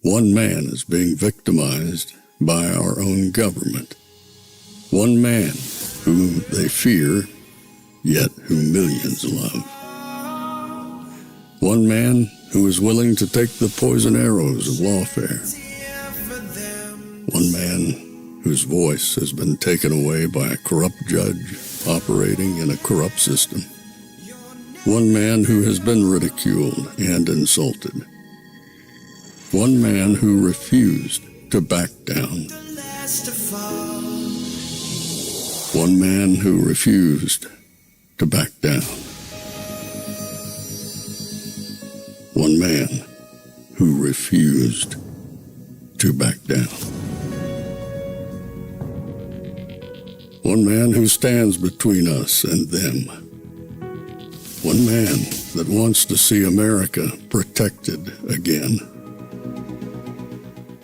One man is being victimized by our own government. One man whom they fear, yet who millions love. One man who is willing to take the poison arrows of lawfare. One man whose voice has been taken away by a corrupt judge operating in a corrupt system. One man who has been ridiculed and insulted. One man who refused to back down. One man who refused to back down. One man who refused to back down. One man who stands between us and them. One man that wants to see America protected again.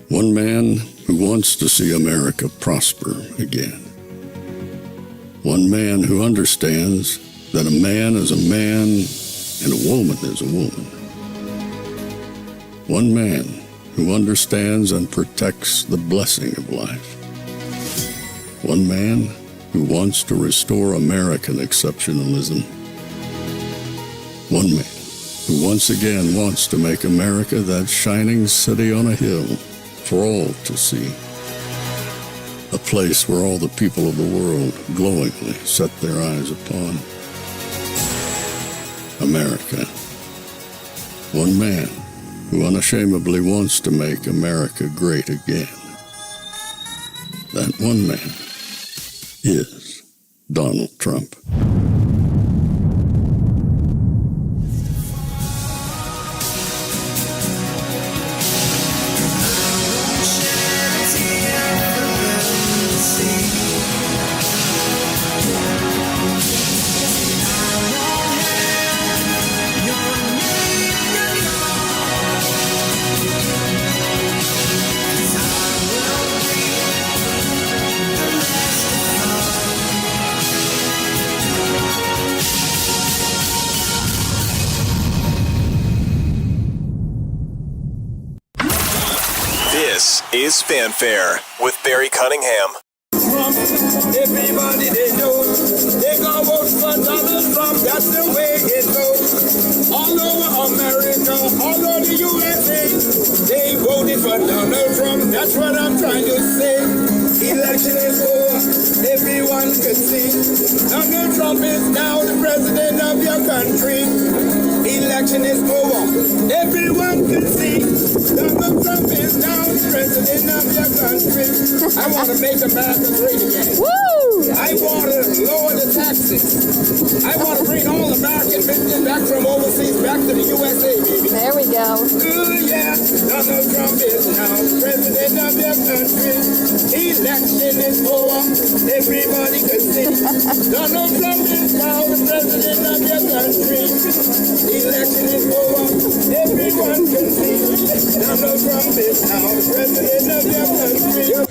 One man who wants to see America prosper again. One man who understands that a man is a man and a woman is a woman. One man who understands and protects the blessing of life. One man who wants to restore American exceptionalism. One man who once again wants to make America that shining city on a hill for all to see. A place where all the people of the world glowingly set their eyes upon. America. One man who unashamedly wants to make America great again. That one man is Donald Trump. Is Fanfare with Barry Cunningham. Trump, everybody they know, they gonna vote for Donald Trump, that's the way it goes. All over America, all over the USA, they voted for Donald Trump, that's what I'm trying to say. Election is over, everyone can see. Donald Trump is now the president of your country. Election is over, everyone can see. Donald Trump is now the president of your country. I want to make America great again. Woo! I want to lower the taxes. I want to bring all American business back from overseas back to the USA, baby. There we go. Ooh, yeah. Donald Trump is now president of your country. Election is over. Everybody can see. Donald Trump is now the president of your country. Election is over. Everyone can see. Donald Trump is now the president of your country.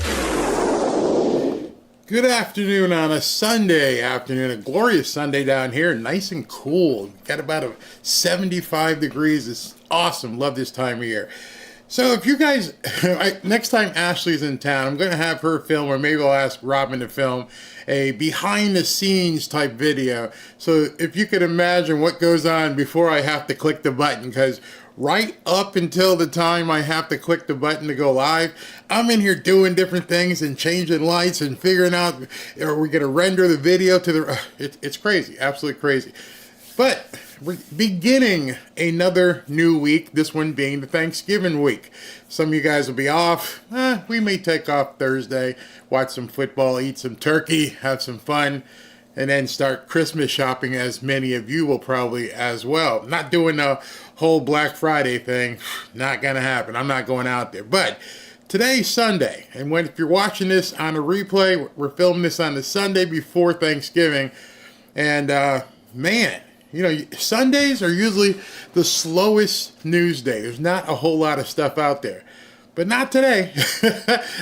Good afternoon on a Sunday afternoon, a glorious Sunday down here, nice and cool. Got about 75 degrees. It's awesome. Love this time of year. So if you guys, next time Ashley's in town, I'm going to have her film, or maybe I'll ask Robin to film a behind the scenes type video. So if you could imagine what goes on before I have to click the button, because right up until the time I have to click the button to go live, I'm in here doing different things and changing lights and figuring out, are we going to render the video to the, it's crazy, absolutely crazy. But we're beginning another new week, this one being the Thanksgiving week. Some of you guys will be off. We may take off Thursday, watch some football, eat some turkey, have some fun, and then start Christmas shopping, as many of you will probably as well. Not doing a whole Black Friday thing. Not going to happen. I'm not going out there. But today's Sunday, and if you're watching this on a replay, we're filming this on the Sunday before Thanksgiving. And man, you know, Sundays are usually the slowest news day. There's not a whole lot of stuff out there. But not today.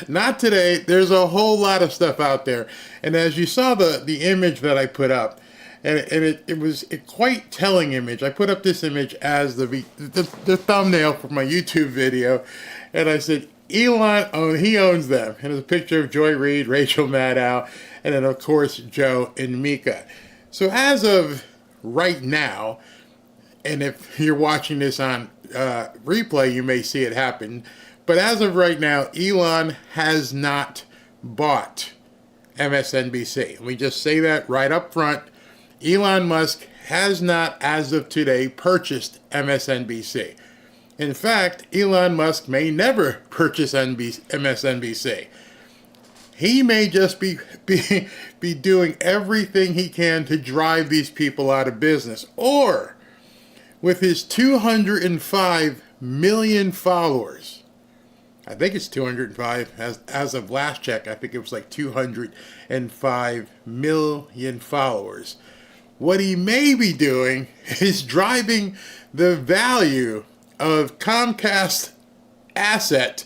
Not today. There's a whole lot of stuff out there. And as you saw the image that I put up, and it was a quite telling image. I put up this image as the thumbnail for my YouTube video. And I said, Elon, he owns them. And there's a picture of Joy Reid, Rachel Maddow, and then, of course, Joe and Mika. So as of right now, and if you're watching this on replay, you may see it happen. But as of right now, Elon has not bought MSNBC. Let me just say that right up front. Elon Musk has not, as of today, purchased MSNBC. In fact, Elon Musk may never purchase MSNBC. He may just be doing everything he can to drive these people out of business. Or, with his 205 million followers, I think it's 205, as of last check, I think it was like 205 million followers. What he may be doing is driving the value of Comcast asset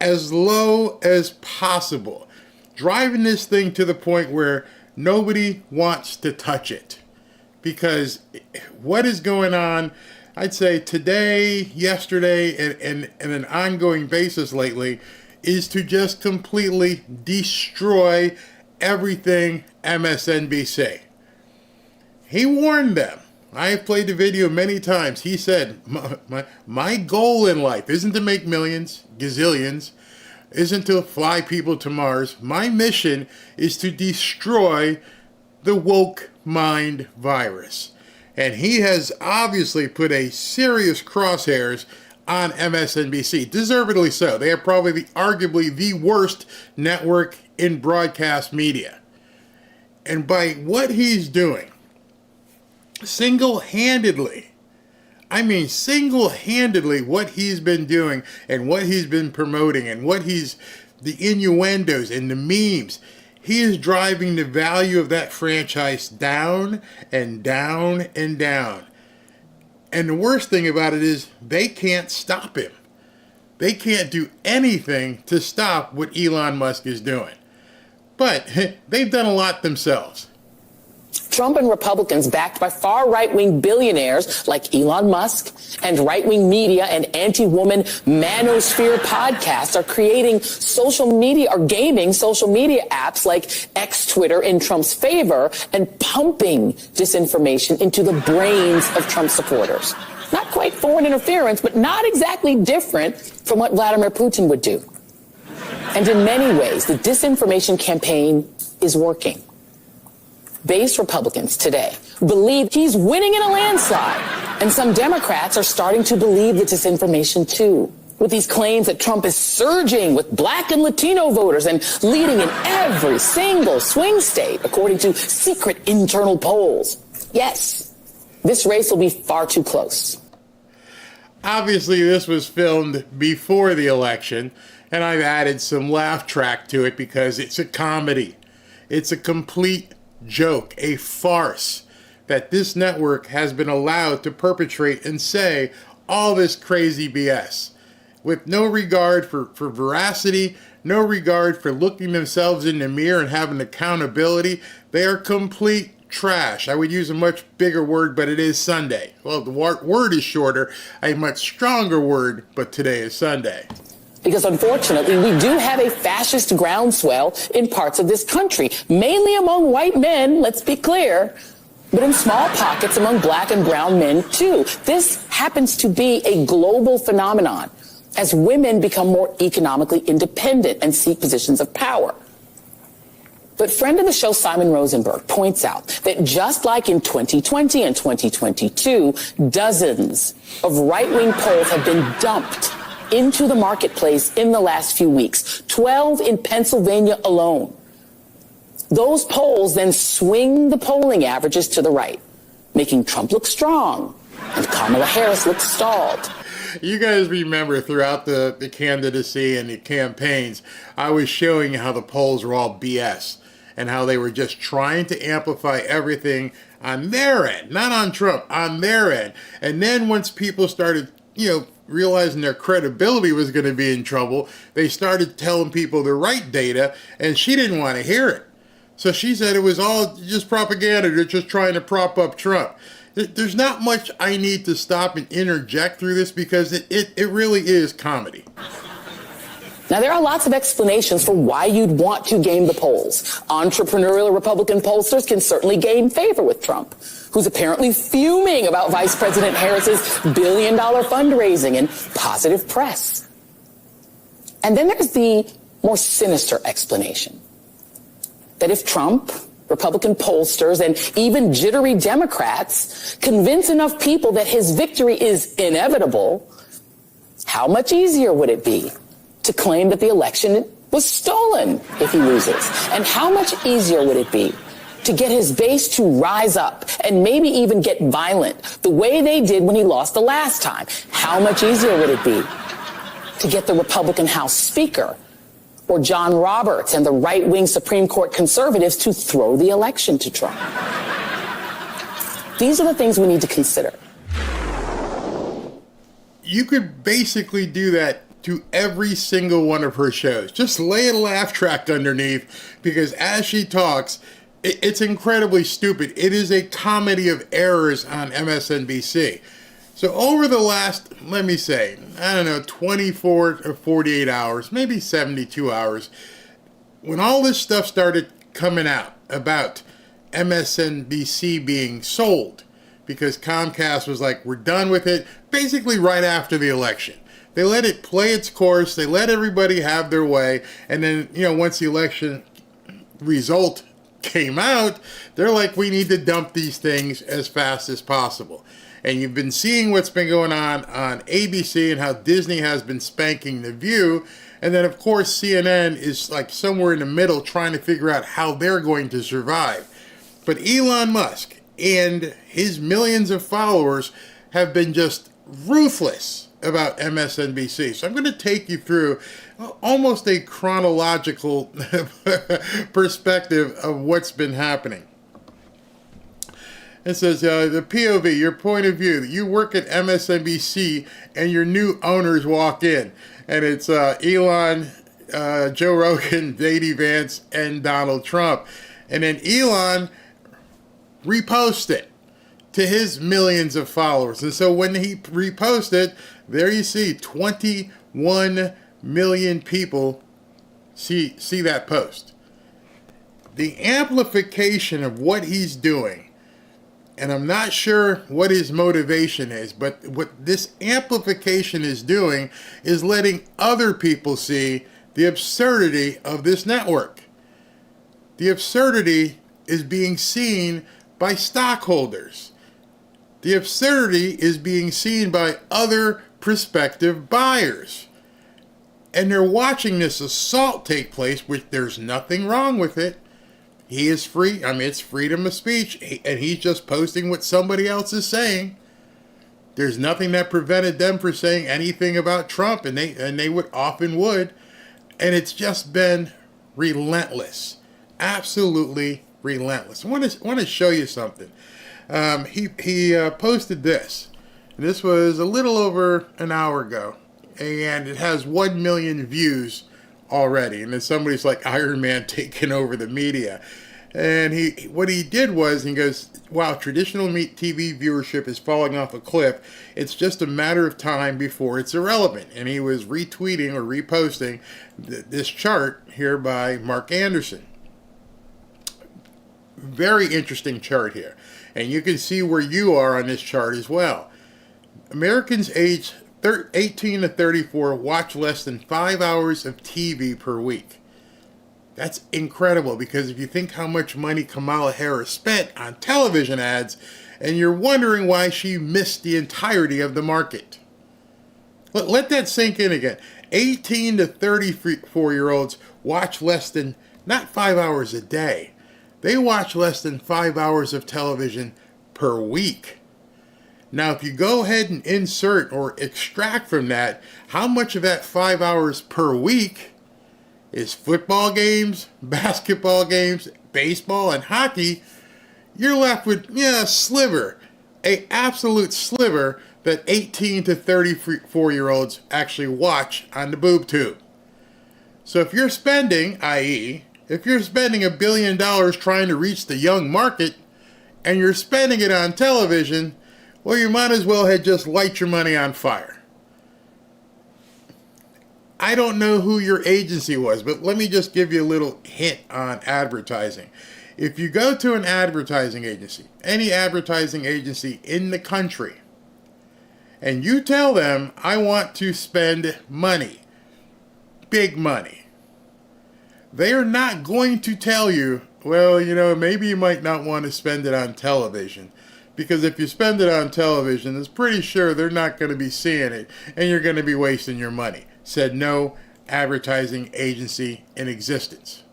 as low as possible. Driving this thing to the point where nobody wants to touch it. Because what is going on, I'd say today, yesterday, and an ongoing basis lately, is to just completely destroy everything MSNBC. He warned them. I have played the video many times. He said, my goal in life isn't to make millions, gazillions, isn't to fly people to Mars. My mission is to destroy the woke mind virus. And he has obviously put a serious crosshairs on MSNBC, deservedly so. They are probably arguably the worst network in broadcast media. And by what he's doing, single-handedly, what he's been doing and what he's been promoting and the innuendos and the memes, he is driving the value of that franchise down and down and down. And the worst thing about it is they can't stop him. They can't do anything to stop what Elon Musk is doing. But they've done a lot themselves. Trump and Republicans backed by far right-wing billionaires like Elon Musk and right-wing media and anti-woman manosphere podcasts are creating social media or gaming social media apps like X Twitter in Trump's favor and pumping disinformation into the brains of Trump supporters. Not quite foreign interference, but not exactly different from what Vladimir Putin would do. And in many ways, the disinformation campaign is working. Base Republicans today believe he's winning in a landslide. And some Democrats are starting to believe the disinformation too, with these claims that Trump is surging with black and Latino voters and leading in every single swing state, according to secret internal polls. Yes, this race will be far too close. Obviously, this was filmed before the election, and I've added some laugh track to it because it's a comedy. It's a complete joke, a farce that this network has been allowed to perpetrate and say all this crazy BS with no regard for veracity, no regard for looking themselves in the mirror and having accountability. They are complete trash. I would use a much bigger word, but it is Sunday. Well, the word is shorter, a much stronger word, but today is Sunday. Because unfortunately, we do have a fascist groundswell in parts of this country, mainly among white men, let's be clear, but in small pockets among black and brown men too. This happens to be a global phenomenon as women become more economically independent and seek positions of power. But friend of the show, Simon Rosenberg, points out that just like in 2020 and 2022, dozens of right-wing polls have been dumped into the marketplace in the last few weeks, 12 in Pennsylvania alone. Those polls then swing the polling averages to the right, making Trump look strong and Kamala Harris look stalled. You guys remember throughout the candidacy and the campaigns, I was showing you how the polls were all BS and how they were just trying to amplify everything on their end, not on Trump, on their end. And then once people started, realizing their credibility was going to be in trouble, they started telling people the right data, and she didn't want to hear it. So she said it was all just propaganda. They're just trying to prop up Trump. There's not much I need to stop and interject through this because it really is comedy. Now, there are lots of explanations for why you'd want to game the polls. Entrepreneurial Republican pollsters can certainly gain favor with Trump, who's apparently fuming about Vice President Harris's billion-dollar fundraising and positive press. And then there's the more sinister explanation that if Trump, Republican pollsters, and even jittery Democrats convince enough people that his victory is inevitable, how much easier would it be to claim that the election was stolen if he loses? And how much easier would it be to get his base to rise up and maybe even get violent the way they did when he lost the last time? How much easier would it be to get the Republican House Speaker or John Roberts and the right-wing Supreme Court conservatives to throw the election to Trump? These are the things we need to consider. You could basically do that to every single one of her shows. Just lay a laugh track underneath, because as she talks, it's incredibly stupid. It is a comedy of errors on MSNBC. So over the last, let me say, 24 or 48 hours, maybe 72 hours, when all this stuff started coming out about MSNBC being sold, because Comcast was like, we're done with it, basically right after the election. They let it play its course. They let everybody have their way. And then, once the election result came out, they're like, we need to dump these things as fast as possible. And you've been seeing what's been going on ABC and how Disney has been spanking The View. And then, of course, CNN is like somewhere in the middle trying to figure out how they're going to survive. But Elon Musk and his millions of followers have been just ruthless about MSNBC. So I'm going to take you through almost a chronological perspective of what's been happening. It says, the POV, your point of view. You work at MSNBC and your new owners walk in. And it's Elon, Joe Rogan, J.D. Vance, and Donald Trump. And then Elon reposts it to his millions of followers. And so when he reposts it, there you see 21 million people see that post. The amplification of what he's doing, and I'm not sure what his motivation is, but what this amplification is doing is letting other people see the absurdity of this network. The absurdity is being seen by stockholders. The absurdity is being seen by other prospective buyers. And they're watching this assault take place, which there's nothing wrong with it. He is free. It's freedom of speech. And he's just posting what somebody else is saying. There's nothing that prevented them from saying anything about Trump. And they would often would. And it's just been relentless. Absolutely relentless. I want to show you something. He posted this. This was a little over an hour ago, and it has 1 million views already. And then somebody's like, Iron Man taking over the media. And what he did was, he goes, wow, traditional TV viewership is falling off a cliff. It's just a matter of time before it's irrelevant. And he was retweeting or reposting this chart here by Mark Anderson. Very interesting chart here. And you can see where you are on this chart as well. Americans aged 18 to 34 watch less than 5 hours of TV per week. That's incredible, because if you think how much money Kamala Harris spent on television ads, and you're wondering why she missed the entirety of the market. Let that sink in again. 18 to 34-year-olds watch less than, not 5 hours a day. They watch less than 5 hours of television per week. Now, if you go ahead and insert or extract from that, how much of that 5 hours per week is football games, basketball games, baseball, and hockey, you're left with, a sliver, a absolute sliver that 18 to 34-year-olds actually watch on the boob tube. So if you're spending, i.e., if you're spending $1 billion trying to reach the young market, and you're spending it on television, well, you might as well have just light your money on fire. I don't know who your agency was, but let me just give you a little hint on advertising. If you go to an advertising agency, any advertising agency in the country, and you tell them, I want to spend money, big money, they are not going to tell you, well, maybe you might not want to spend it on television. Because if you spend it on television, it's pretty sure they're not going to be seeing it, and you're going to be wasting your money. Said no advertising agency in existence.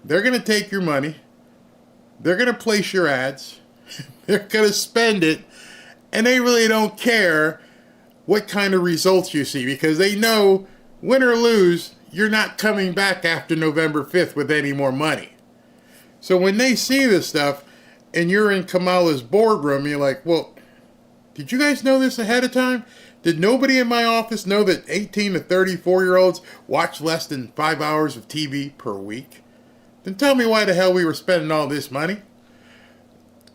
They're going to take your money. They're going to place your ads. They're going to spend it. And they really don't care what kind of results you see, because they know, win or lose, you're not coming back after November 5th with any more money. So when they see this stuff and you're in Kamala's boardroom, you're like, well, did you guys know this ahead of time? Did nobody in my office know that 18 to 34-year-olds watch less than 5 hours of TV per week? Then tell me why the hell we were spending all this money.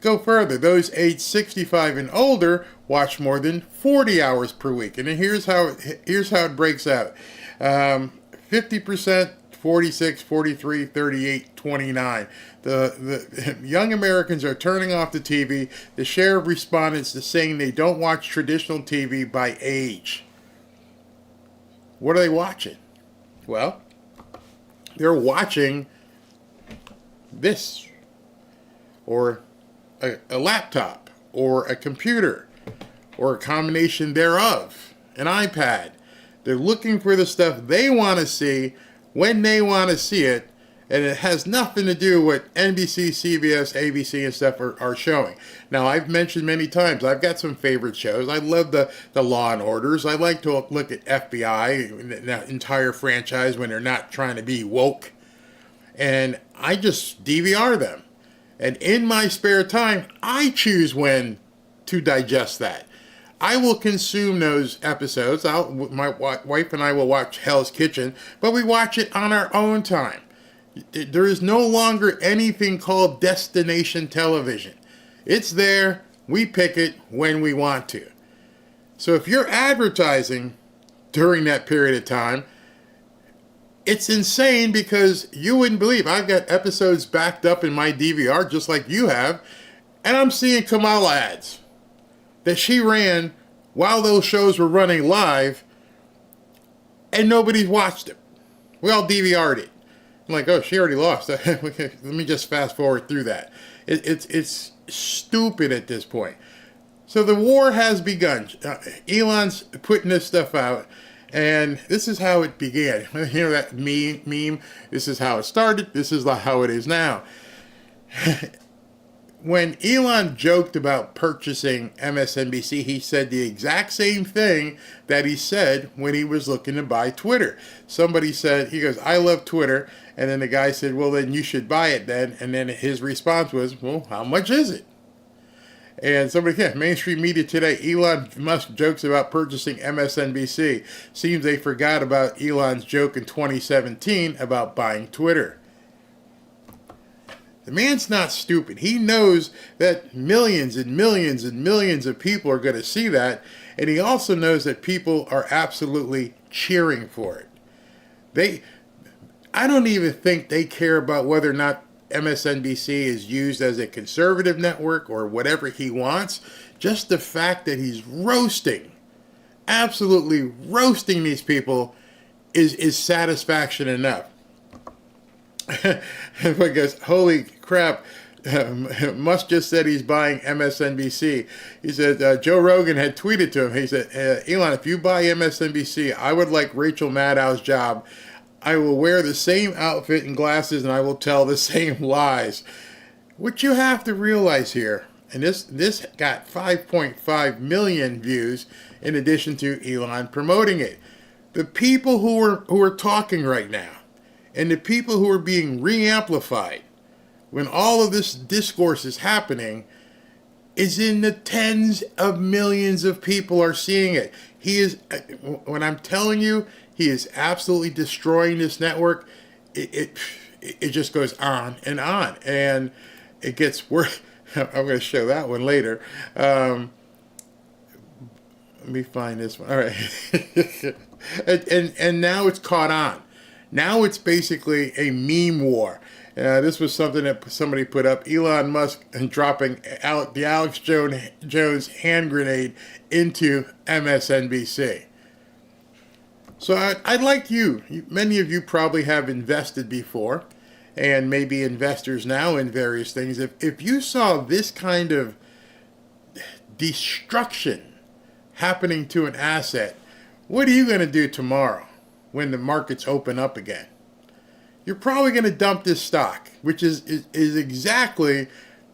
Go further. Those aged 65 and older watch more than 40 hours per week. And then here's how it breaks out. 50%, 46, 43, 38, 29. The young Americans are turning off the TV. The share of respondents is saying they don't watch traditional TV by age. What are they watching? Well, they're watching this, or a laptop, or a computer, or a combination thereof, an iPad. They're looking for the stuff they want to see when they want to see it, and it has nothing to do with NBC, CBS, ABC, and stuff are showing. Now, I've mentioned many times, I've got some favorite shows. I love the Law and Orders. I like to look at FBI, the entire franchise, when they're not trying to be woke. And I just DVR them. And in my spare time, I choose when to digest that. I will consume those episodes. My wife and I will watch Hell's Kitchen, but we watch it on our own time. There is no longer anything called destination television. It's there. We pick it when we want to. So if you're advertising during that period of time, it's insane, because you wouldn't believe. I've got episodes backed up in my DVR just like you have, and I'm seeing Kamala ads that she ran while those shows were running live, and nobody's watched it. We all DVR'd it. I'm like, oh, she already lost. Let me just fast forward through that. It's stupid at this point. So the war has begun. Elon's putting this stuff out, and this is how it began. You know that meme? This is how it started. This is how it is now. When Elon joked about purchasing MSNBC, he said the exact same thing that he said when he was looking to buy Twitter. Somebody said, he goes, I love Twitter. And then the guy said, well, then you should buy it then. And then his response was, well, how much is it? And somebody, mainstream media today, Elon Musk jokes about purchasing MSNBC. Seems they forgot about Elon's joke in 2017 about buying Twitter. The man's not stupid. He knows that millions and millions and millions of people are going to see that. And he also knows that people are absolutely cheering for it. I don't even think they care about whether or not MSNBC is used as a conservative network or whatever he wants. Just the fact that he's absolutely roasting these people is satisfaction enough. Everybody goes, holy crap, Musk just said he's buying MSNBC. He said, Joe Rogan had tweeted to him, he said, Elon, if you buy MSNBC, I would like Rachel Maddow's job. I will wear the same outfit and glasses, and I will tell the same lies. What you have to realize here, and this got 5.5 million views in addition to Elon promoting it. The people who are talking right now, and the people who are being re-amplified when all of this discourse is happening, is in the tens of millions of people are seeing it. He is, when I'm telling you, he is absolutely destroying this network. It just goes on, and it gets worse. I'm going to show that one later. Let me find this one. All right. and now it's caught on. Now it's basically a meme war. This was something that somebody put up. Elon Musk dropping the Alex Jones hand grenade into MSNBC. So I'd like many of you probably have invested before, and maybe investors now in various things. If you saw this kind of destruction happening to an asset, what are you going to do tomorrow when the markets open up again? You're probably going to dump this stock, which is exactly,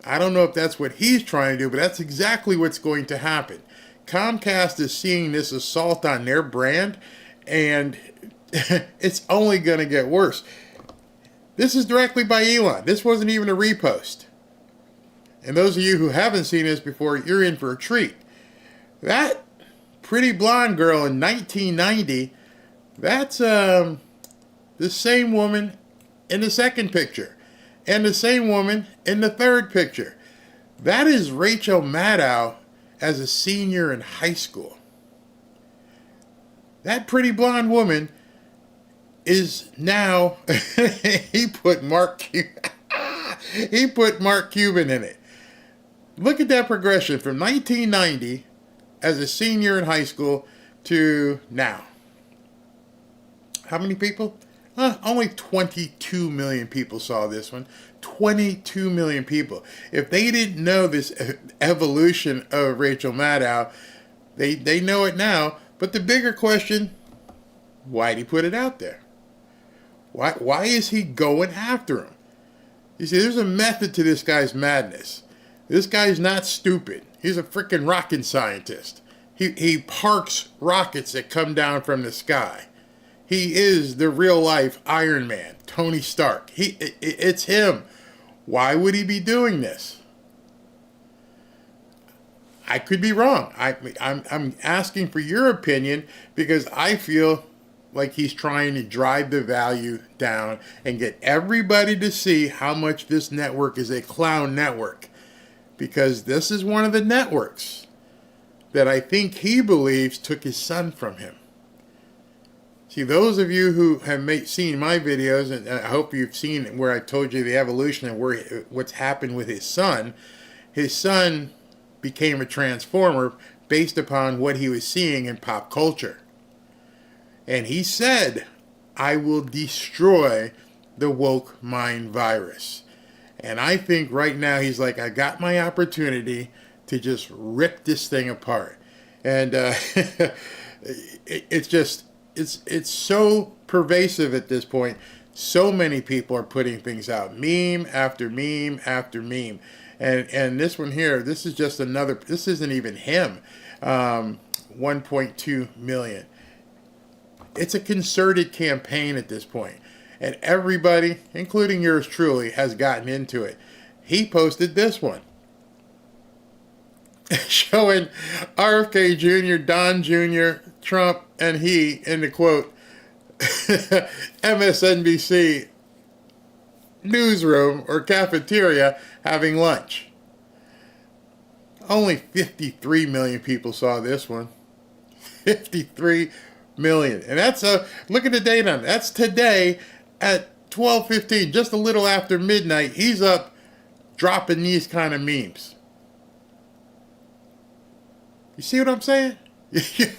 I don't know if that's what he's trying to do, but that's exactly what's going to happen. Comcast is seeing this assault on their brand, and it's only going to get worse. This is directly by Elon. This wasn't even a repost. And those of you who haven't seen this before, you're in for a treat. That pretty blonde girl in 1990, that's the same woman in the second picture, and the same woman in the third picture. That is Rachel Maddow as a senior in high school. That pretty blonde woman is now, he put Mark Cuban in it. Look at that progression from 1990 as a senior in high school to now. How many people? Only 22 million people saw this one. 22 million people. If they didn't know this evolution of Rachel Maddow, they know it now. But the bigger question, why'd he put it out there? Why is he going after him? You see, there's a method to this guy's madness. This guy's not stupid. He's a freaking rocket scientist. He parks rockets that come down from the sky. He is the real life Iron Man, Tony Stark. It's him. Why would he be doing this? I could be wrong. I'm asking for your opinion because I feel like he's trying to drive the value down and get everybody to see how much this network is a clown network. Because this is one of the networks that I think he believes took his son from him. See, those of you who have seen my videos, and I hope you've seen where I told you the evolution of what's happened with his son became a transformer based upon what he was seeing in pop culture. And he said, I will destroy the woke mind virus. And I think right now he's like, I got my opportunity to just rip this thing apart. And it's so pervasive at this point. So many people are putting things out, meme after meme after meme. And this one here, this is just another, this isn't even him, 1.2 million. It's a concerted campaign at this point. And everybody, including yours truly, has gotten into it. He posted this one. Showing RFK Jr., Don Jr., Trump, and he, in the quote, MSNBC newsroom or cafeteria having lunch. Only 53 million people saw this one. 53 million. And that's look at the date on it. That's today at 12:15, just a little after midnight. He's up dropping these kind of memes. You see what I'm saying? If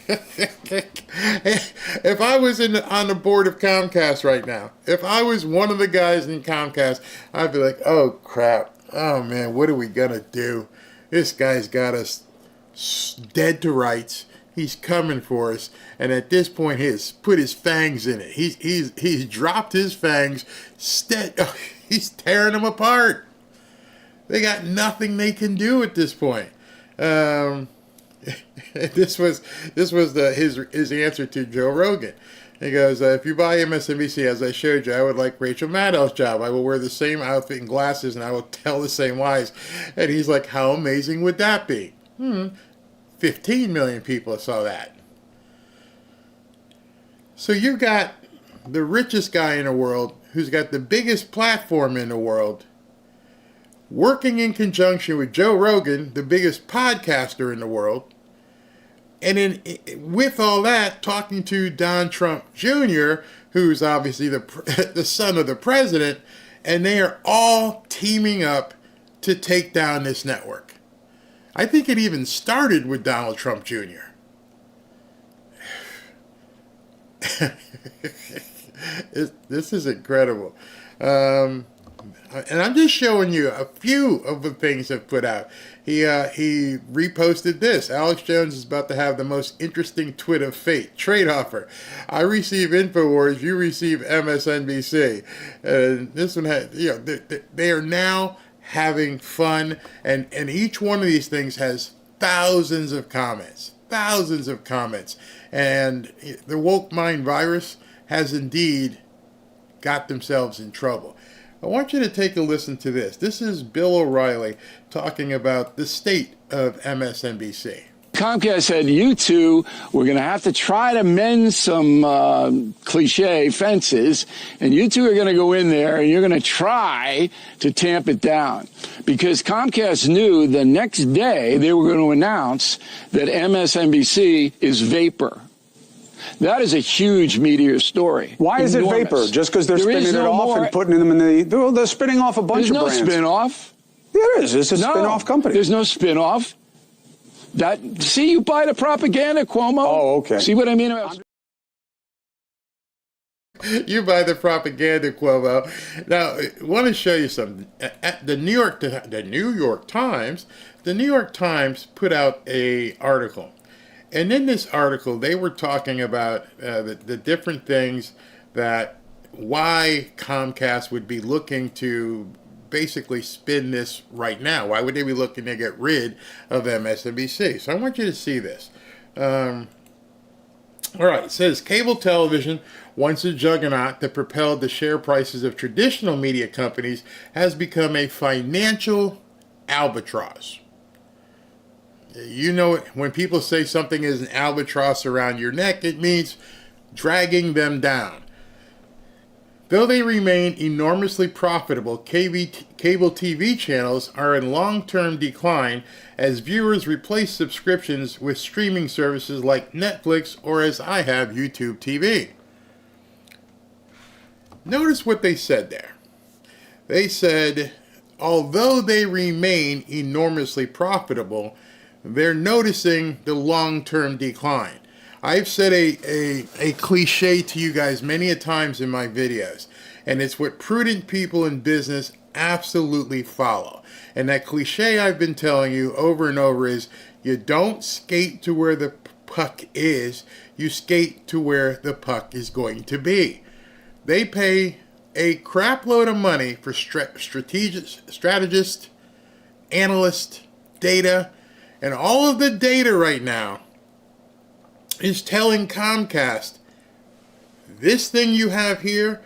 I was on the board of Comcast right now, if I was one of the guys in Comcast, I'd be like, oh crap, oh man, what are we gonna do? This guy's got us dead to rights. He's coming for us, and at this point, he's put his fangs in it. He's dropped his fangs. He's tearing them apart. They got nothing they can do at this point. This was his answer to Joe Rogan. He goes, if you buy MSNBC, as I showed you, I would like Rachel Maddow's job. I will wear the same outfit and glasses, and I will tell the same lies. And he's like, how amazing would that be? 15 million people saw that. So you've got the richest guy in the world, who's got the biggest platform in the world, working in conjunction with Joe Rogan, the biggest podcaster in the world, And then with all that, talking to Don Trump Jr., who's obviously the son of the president, and they are all teaming up to take down this network. I think it even started with Donald Trump Jr. This is incredible. And I'm just showing you a few of the things I've put out. He reposted this. Alex Jones is about to have the most interesting twit of fate. Trade offer. I receive InfoWars. You receive MSNBC. And this one had, they are now having fun. And each one of these things has thousands of comments. Thousands of comments. And the woke mind virus has indeed got themselves in trouble. I want you to take a listen to this. This is Bill O'Reilly talking about the state of MSNBC. Comcast said, you two, we're going to have to try to mend some cliche fences, and you two are going to go in there and you're going to try to tamp it down. Because Comcast knew the next day they were going to announce that MSNBC is vapor. That is a huge meteor story. Why is it vapor? Just because they're spinning it off and putting them in the... They're spinning off a bunch of brands. There's no spin-off. Yeah, there is. It's a spin-off company. There's no spin-off. See, you buy the propaganda, Cuomo. Oh, okay. See what I mean about... You buy the propaganda, Cuomo. Now, I want to show you something. At the New York Times put out an article. And in this article, they were talking about the different things why Comcast would be looking to basically spin this right now. Why would they be looking to get rid of MSNBC? So I want you to see this. All right, it says, cable television, once a juggernaut that propelled the share prices of traditional media companies, has become a financial albatross. You know, when people say something is an albatross around your neck, it means dragging them down. Though they remain enormously profitable, cable TV channels are in long-term decline as viewers replace subscriptions with streaming services like Netflix or, as I have, YouTube TV. Notice what they said there. They said, although they remain enormously profitable, they're noticing the long-term decline. I've said a cliche to you guys many a times in my videos, and it's what prudent people in business absolutely follow. And that cliche I've been telling you over and over is, you don't skate to where the puck is, you skate to where the puck is going to be. They pay a crap load of money for strategists, analysts, data, and all of the data right now is telling Comcast, this thing you have here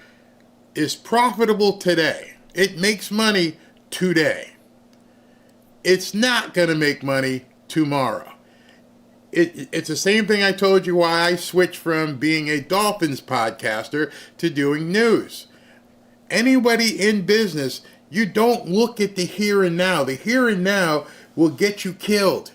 is profitable today. It makes money today. It's not going to make money tomorrow. It's the same thing I told you why I switched from being a Dolphins podcaster to doing news. Anybody in business, you don't look at the here and now. The here and now will get you killed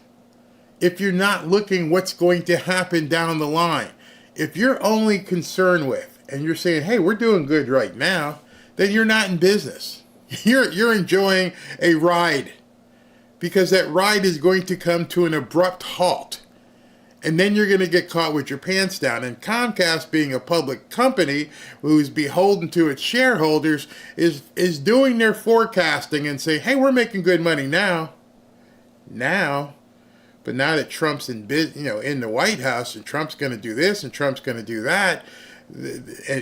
if you're not looking what's going to happen down the line. If you're only concerned with, and you're saying, hey, we're doing good right now, then you're not in business. You're enjoying a ride, because that ride is going to come to an abrupt halt. And then you're going to get caught with your pants down. And Comcast, being a public company who's beholden to its shareholders, is doing their forecasting and say, hey, we're making good money now. But now that Trump's in the White House, and Trump's going to do this and Trump's going to do that,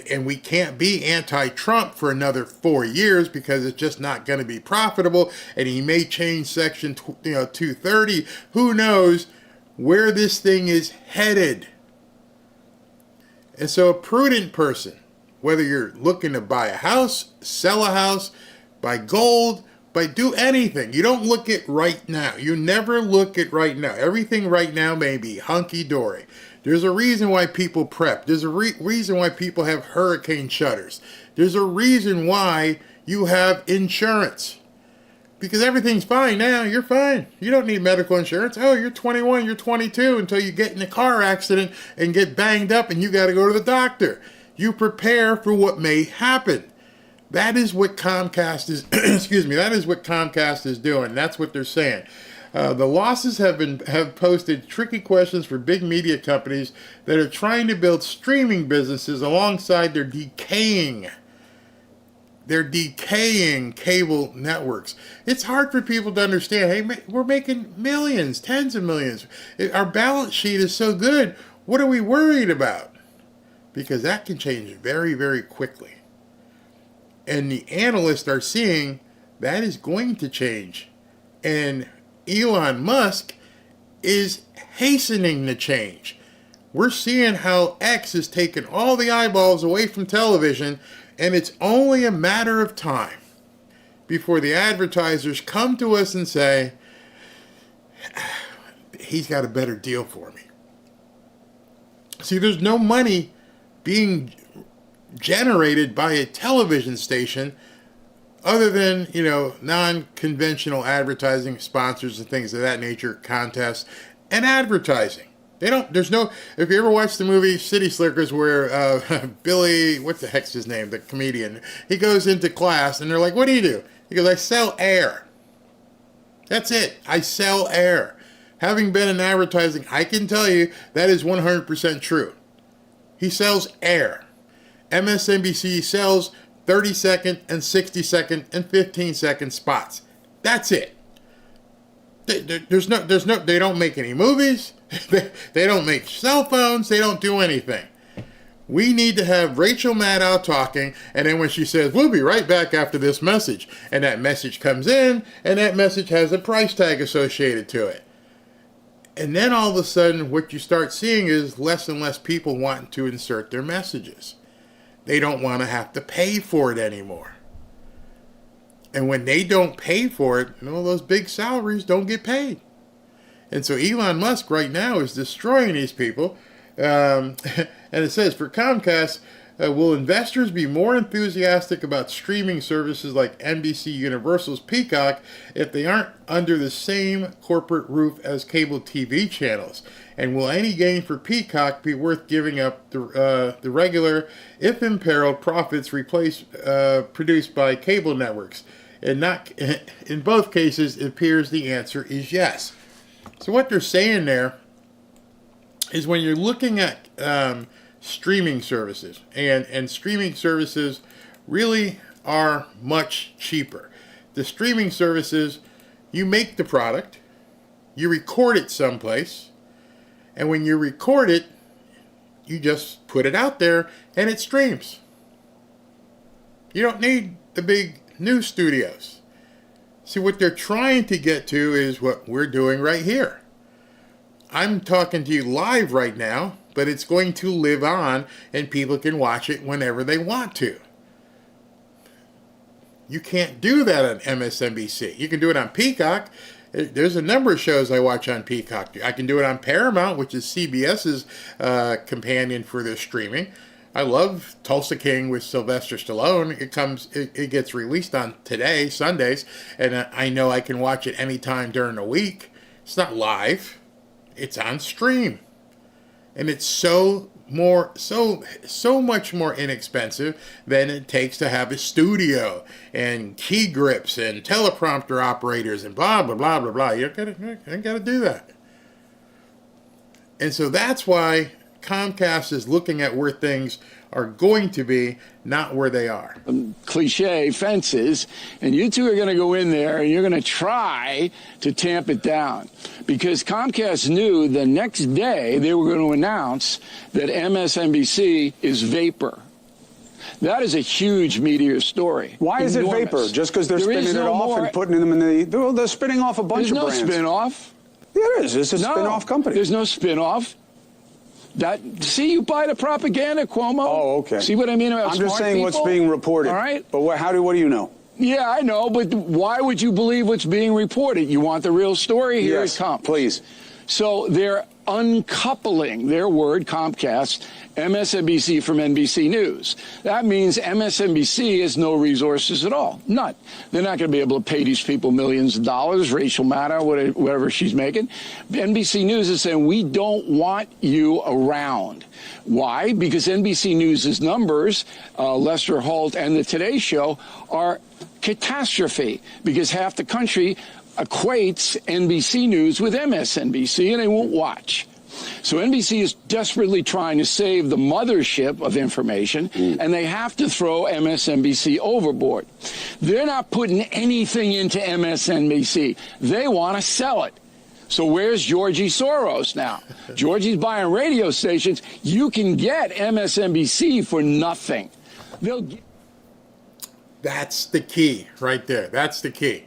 and we can't be anti-Trump for another 4 years because it's just not going to be profitable, and he may change Section 230. Who knows where this thing is headed? And so a prudent person, whether you're looking to buy a house, sell a house, buy gold, do anything, you don't look at right now. You never look at right now. Everything right now may be hunky-dory. There's a reason why people prep. There's a reason why people have hurricane shutters. There's a reason why you have insurance. Because everything's fine now. You're fine. You don't need medical insurance. Oh, you're 21, you're 22 until you get in a car accident and get banged up and you got to go to the doctor. You prepare for what may happen. That is what Comcast is, that is what Comcast is doing. That's what they're saying. The losses have posted tricky questions for big media companies that are trying to build streaming businesses alongside their decaying cable networks. It's hard for people to understand. Hey, we're making millions, tens of millions. Our balance sheet is so good. What are we worried about? Because that can change very, very quickly. And the analysts are seeing that is going to change. And Elon Musk is hastening the change. We're seeing how X has taken all the eyeballs away from television, and it's only a matter of time before the advertisers come to us and say, he's got a better deal for me. See, there's no money being generated by a television station other than, non-conventional advertising, sponsors and things of that nature, contests, and advertising. If you ever watched the movie City Slickers where Billy, what the heck's his name, the comedian, he goes into class and they're like, what do you do? He goes, I sell air. That's it. I sell air. Having been in advertising, I can tell you that is 100% true. He sells air. MSNBC sells 30-second and 60-second and 15-second spots. That's it. They don't make any movies. They don't make cell phones. They don't do anything. We need to have Rachel Maddow talking, and then when she says, we'll be right back after this message, and that message comes in, and that message has a price tag associated to it. And then all of a sudden, what you start seeing is less and less people wanting to insert their messages. They don't want to have to pay for it anymore. And when they don't pay for it, those big salaries don't get paid. And so Elon Musk right now is destroying these people. And it says, for Comcast, will investors be more enthusiastic about streaming services like NBC Universal's Peacock if they aren't under the same corporate roof as cable TV channels? And will any gain for Peacock be worth giving up the regular, if imperiled, profits produced by cable networks? And not in both cases, it appears the answer is yes. So what they're saying there is when you're looking at streaming services, and streaming services really are much cheaper. The streaming services, you make the product, you record it someplace, and when you record it, you just put it out there and it streams. You don't need the big news studios. See, what they're trying to get to is what we're doing right here. I'm talking to you live right now, but it's going to live on and people can watch it whenever they want to. You can't do that on MSNBC. You can do it on Peacock. There's a number of shows I watch on Peacock. I can do it on Paramount, which is CBS's companion for their streaming. I love Tulsa King with Sylvester Stallone. It gets released on today, Sundays, and I know I can watch it anytime during the week. It's not live. It's on stream. And it's so much more inexpensive than it takes to have a studio and key grips and teleprompter operators and blah, blah, blah, blah, blah. You ain't got to do that. And so that's why Comcast is looking at where things are going to be, not where they are. Cliche fences, and you two are going to go in there and you're going to try to tamp it down, because Comcast knew the next day they were going to announce that MSNBC is vapor. That is a huge media story. Why is it vapor? Just because they're spinning it off and putting them in they're spinning off a bunch of brands. There's no spin-off. Yeah, there is. It's a spin-off company. There's no spin-off. See, you buy the propaganda, Cuomo. Oh, okay. See what I mean about I'm just saying people? What's being reported. All right. But what do you know? Yeah, I know, but why would you believe what's being reported? You want the real story? Here yes, it comes. Please. So they're uncoupling their word, Comcast, MSNBC from NBC News. That means MSNBC has no resources at all. None. They're not going to be able to pay these people millions of dollars, Rachel Maddow, whatever she's making. NBC News is saying, we don't want you around. Why? Because NBC News' numbers, Lester Holt and the Today Show, are catastrophe because half the country equates NBC News with MSNBC and they won't watch. So NBC is desperately trying to save the mothership of information, and they have to throw MSNBC overboard. They're not putting anything into MSNBC. They want to sell it. So where's Georgie Soros now? Georgie's buying radio stations. You can get MSNBC for nothing. That's the key right there. That's the key.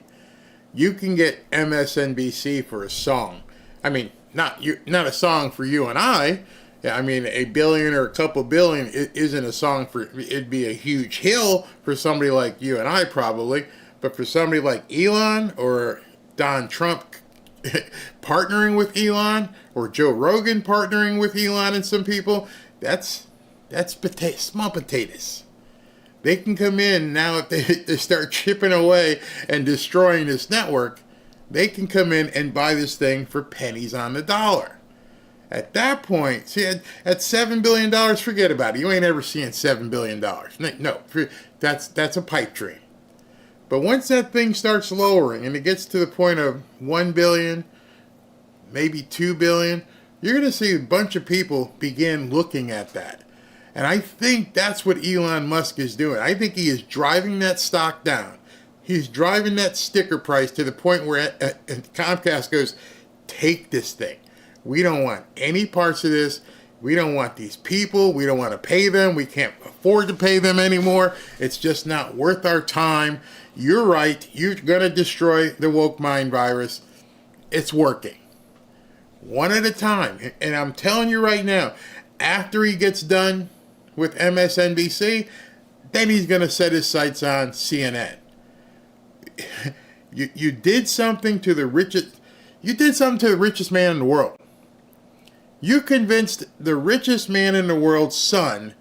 You can get MSNBC for a song. I mean, not a song for you and I. Yeah, I mean, $1 billion or a couple billion isn't a song for. It'd be a huge hill for somebody like you and I probably, but for somebody like Elon or Donald Trump partnering with Elon or Joe Rogan partnering with Elon and some people, that's small potatoes. They can come in now if they start chipping away and destroying this network. They can come in and buy this thing for pennies on the dollar. At that point, see, at $7 billion, forget about it. You ain't ever seeing $7 billion. No, that's a pipe dream. But once that thing starts lowering and it gets to the point of 1 billion, maybe 2 billion, you're going to see a bunch of people begin looking at that. And I think that's what Elon Musk is doing. I think he is driving that stock down. He's driving that sticker price to the point where Comcast goes, take this thing. We don't want any parts of this. We don't want these people. We don't want to pay them. We can't afford to pay them anymore. It's just not worth our time. You're right. You're going to destroy the woke mind virus. It's working. One at a time. And I'm telling you right now, after he gets done with MSNBC, then he's going to set his sights on CNN. You did something to the richest. You did something to the richest man in the world. You convinced the richest man in the world's son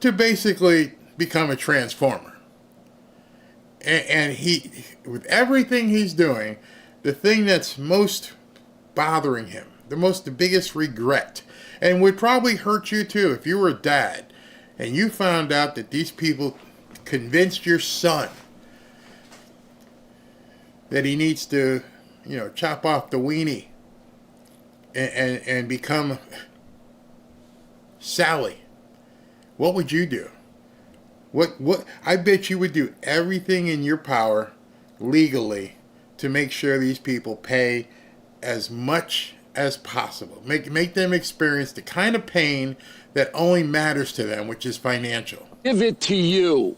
to basically become a transformer. And he, with everything he's doing, the thing that's most bothering him, the biggest regret, and would probably hurt you too if you were a dad and you found out that these people convinced your son that he needs to, chop off the weenie and become Sally. What would you do? What I bet you would do everything in your power legally to make sure these people pay as much as possible. Make them experience the kind of pain that only matters to them, which is financial. Give it to you.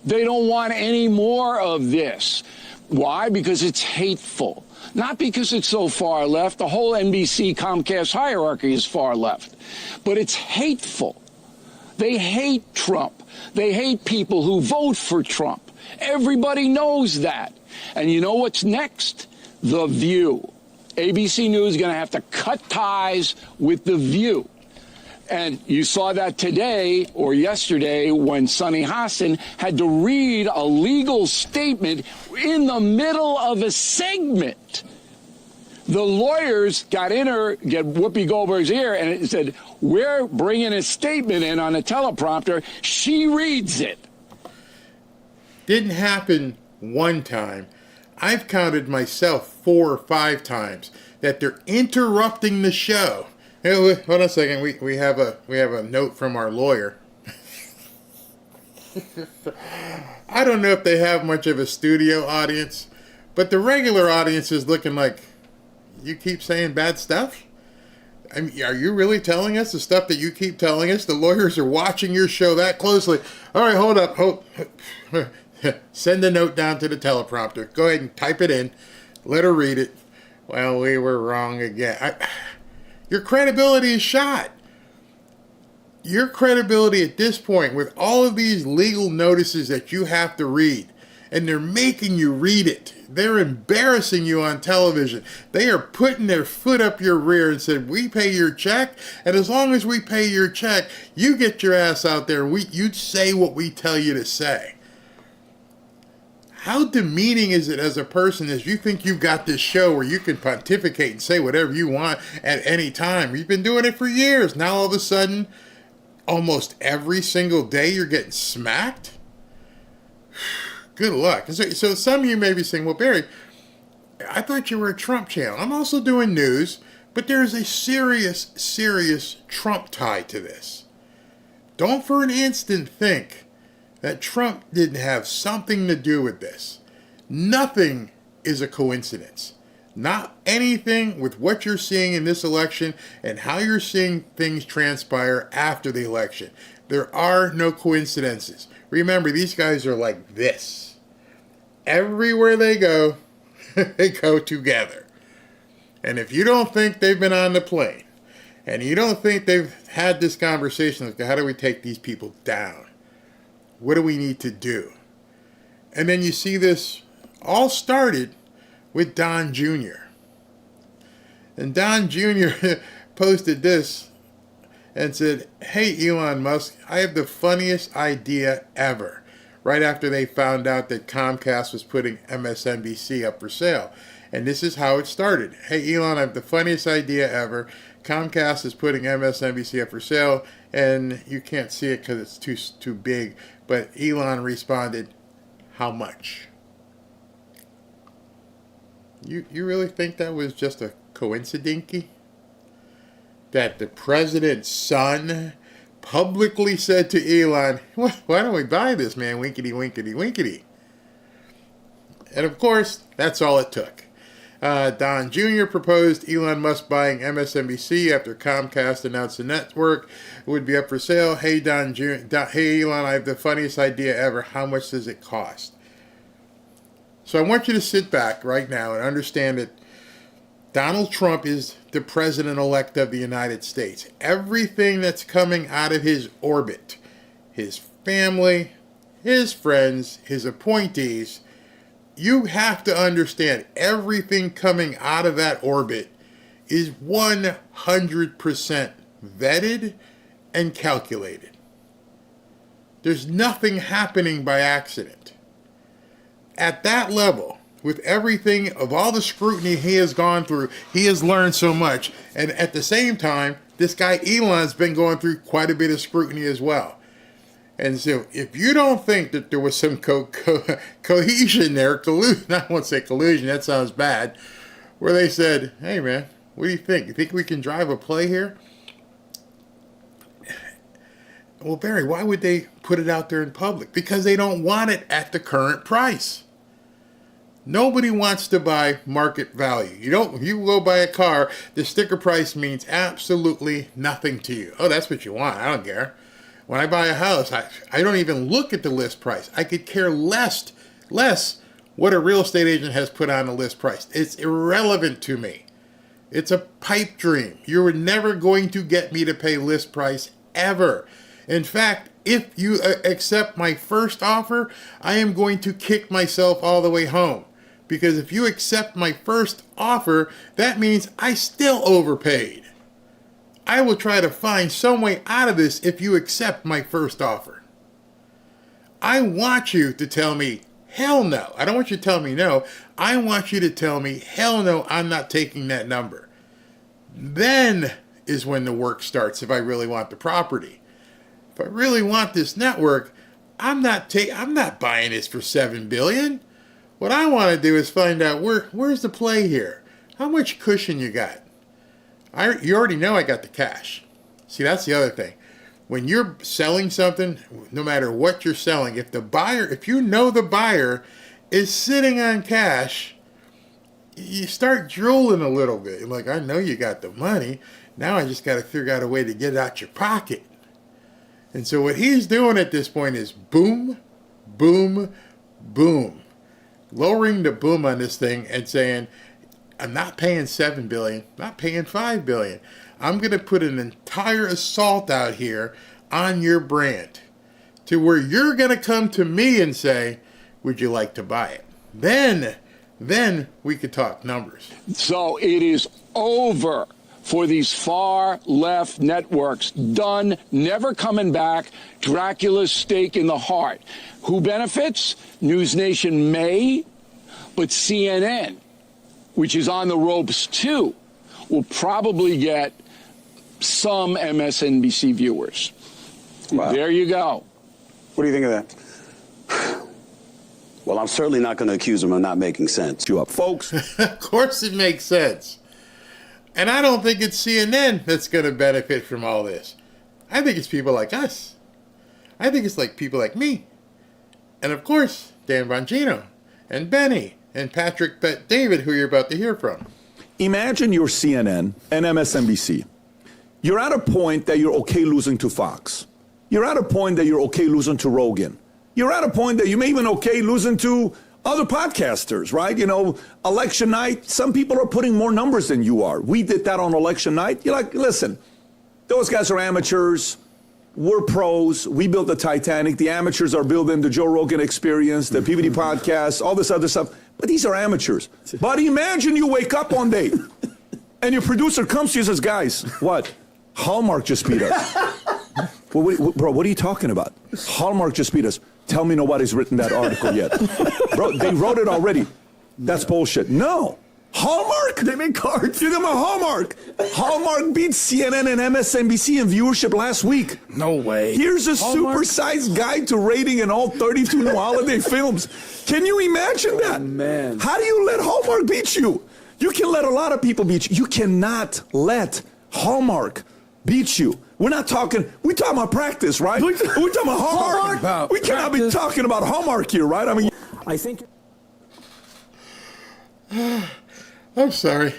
They don't want any more of this. Why? Because it's hateful. Not because it's so far left. The whole NBC Comcast hierarchy is far left. But it's hateful. They hate Trump. They hate people who vote for Trump. Everybody knows that. And you know what's next? The View. ABC News is going to have to cut ties with The View. And you saw that today or yesterday when Sunny Hassan had to read a legal statement in the middle of a segment. The lawyers get Whoopi Goldberg's ear and it said, we're bringing a statement in on a teleprompter. She reads it. Didn't happen one time. I've counted myself 4 or 5 times that they're interrupting the show. Hey, hold on a second. We have a note from our lawyer. I don't know if they have much of a studio audience, but the regular audience is looking like, you keep saying bad stuff? I mean, are you really telling us the stuff that you keep telling us? The lawyers are watching your show that closely. All right, hold up. Send the note down to the teleprompter. Go ahead and type it in. Let her read it. Well, we were wrong again. Your credibility is shot. Your credibility at this point, with all of these legal notices that you have to read, and they're making you read it. They're embarrassing you on television. They are putting their foot up your rear and said, we pay your check, and as long as we pay your check, you get your ass out there and you say what we tell you to say. How demeaning is it as a person as you think you've got this show where you can pontificate and say whatever you want at any time? You've been doing it for years. Now all of a sudden, almost every single day you're getting smacked? Good luck. So some of you may be saying, well, Barry, I thought you were a Trump channel. I'm also doing news, but there's a serious, serious Trump tie to this. Don't for an instant think that Trump didn't have something to do with this. Nothing is a coincidence. Not anything with what you're seeing in this election and how you're seeing things transpire after the election. There are no coincidences. Remember, these guys are like this. Everywhere they go together. And if you don't think they've been on the plane, and you don't think they've had this conversation like, how do we take these people down? What do we need to do? And then you see this all started with Don Jr. And Don Jr. posted this and said, hey, Elon Musk, I have the funniest idea ever. Right after they found out that Comcast was putting MSNBC up for sale. And this is how it started. Hey, Elon, I have the funniest idea ever. Comcast is putting MSNBC up for sale, and you can't see it because it's too big. But Elon responded, how much? You really think that was just a coincidinky? That the president's son publicly said to Elon, why don't we buy this, man? Winkety, winkety, winkety. And of course, that's all it took. Don Jr. proposed Elon Musk buying MSNBC after Comcast announced the network would be up for sale. Hey, hey, Elon, I have the funniest idea ever. How much does it cost? So I want you to sit back right now and understand that Donald Trump is the president-elect of the United States. Everything that's coming out of his orbit, his family, his friends, his appointees, you have to understand everything coming out of that orbit is 100% vetted and calculated. There's nothing happening by accident. At that level, with everything of all the scrutiny he has gone through, he has learned so much. And at the same time, this guy Elon's been going through quite a bit of scrutiny as well. And so if you don't think that there was some cohesion there, collusion, I won't say collusion, that sounds bad, where they said, hey man, what do you think? You think we can drive a play here? Well, Barry, why would they put it out there in public? Because they don't want it at the current price. Nobody wants to buy market value. If you go buy a car, the sticker price means absolutely nothing to you. Oh, that's what you want. I don't care. When I buy a house, I don't even look at the list price. I could care less what a real estate agent has put on the list price. It's irrelevant to me. It's a pipe dream. You were never going to get me to pay list price ever. In fact, if you accept my first offer, I am going to kick myself all the way home. Because if you accept my first offer, that means I still overpaid. I will try to find some way out of this if you accept my first offer. I want you to tell me, hell no. I don't want you to tell me no. I want you to tell me, hell no, I'm not taking that number. Then is when the work starts if I really want the property. If I really want this network, I'm not buying this for $7 billion. What I want to do is find out where's the play here? How much cushion you got? You already know I got the cash. See, that's the other thing. When you're selling something, no matter what you're selling, if you know the buyer is sitting on cash, you start drooling a little bit. You're like, I know you got the money. Now I just got to figure out a way to get it out your pocket. And so what he's doing at this point is boom, boom, boom. Lowering the boom on this thing and saying, I'm not paying $7 billion, not paying $5 billion. I'm going to put an entire assault out here on your brand to where you're going to come to me and say, would you like to buy it? Then we could talk numbers. So it is over for these far left networks. Done, never coming back. Dracula's stake in the heart. Who benefits? News Nation may, but CNN, which is on the ropes too, will probably get some MSNBC viewers. Wow. There you go. What do you think of that? Well, I'm certainly not going to accuse him of not making sense. You up, folks? Of course it makes sense. And I don't think it's CNN that's going to benefit from all this. I think it's people like us. I think it's like people like me. And of course, Dan Bongino and Benny and Patrick Bet-David, who you're about to hear from. Imagine you're CNN and MSNBC. You're at a point that you're okay losing to Fox. You're at a point that you're okay losing to Rogan. You're at a point that you may even okay losing to other podcasters, right? You know, election night, some people are putting more numbers than you are. We did that on election night. You're like, listen, those guys are amateurs. We're pros. We built the Titanic. The amateurs are building the Joe Rogan Experience, the PBD podcast, all this other stuff. But these are amateurs. But imagine you wake up one day and your producer comes to you and says, guys, what? Hallmark just beat us. Well, bro, what are you talking about? Hallmark just beat us. Tell me nobody's written that article yet. Bro, they wrote it already. That's bullshit. No. Hallmark? They make cards. You're talking about Hallmark. Hallmark beat CNN and MSNBC in viewership last week. No way. Here's a Hallmark? supersized guide to rating in all 32 new holiday films. Can you imagine that? Oh, man. How do you let Hallmark beat you? You can let a lot of people beat you. You cannot let Hallmark beat you. We're talking about practice, right? We're talking about Hallmark. About we cannot be talking about Hallmark here, right? I mean, I think... I'm sorry.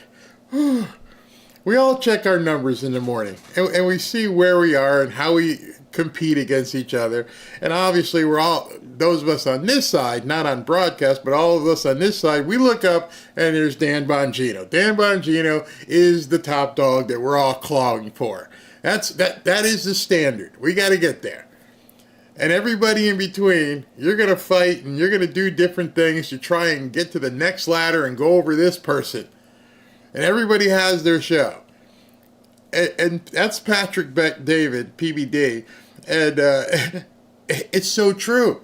We all check our numbers in the morning, and we see where we are and how we compete against each other. And obviously, we're all, those of us on this side, not on broadcast, but all of us on this side, we look up and there's Dan Bongino. Dan Bongino is the top dog that we're all clawing for. That is the standard. We got to get there. And everybody in between, you're going to fight and you're going to do different things to try and get to the next ladder and go over this person. And everybody has their show. And that's Patrick Bet-David, PBD. And it's so true.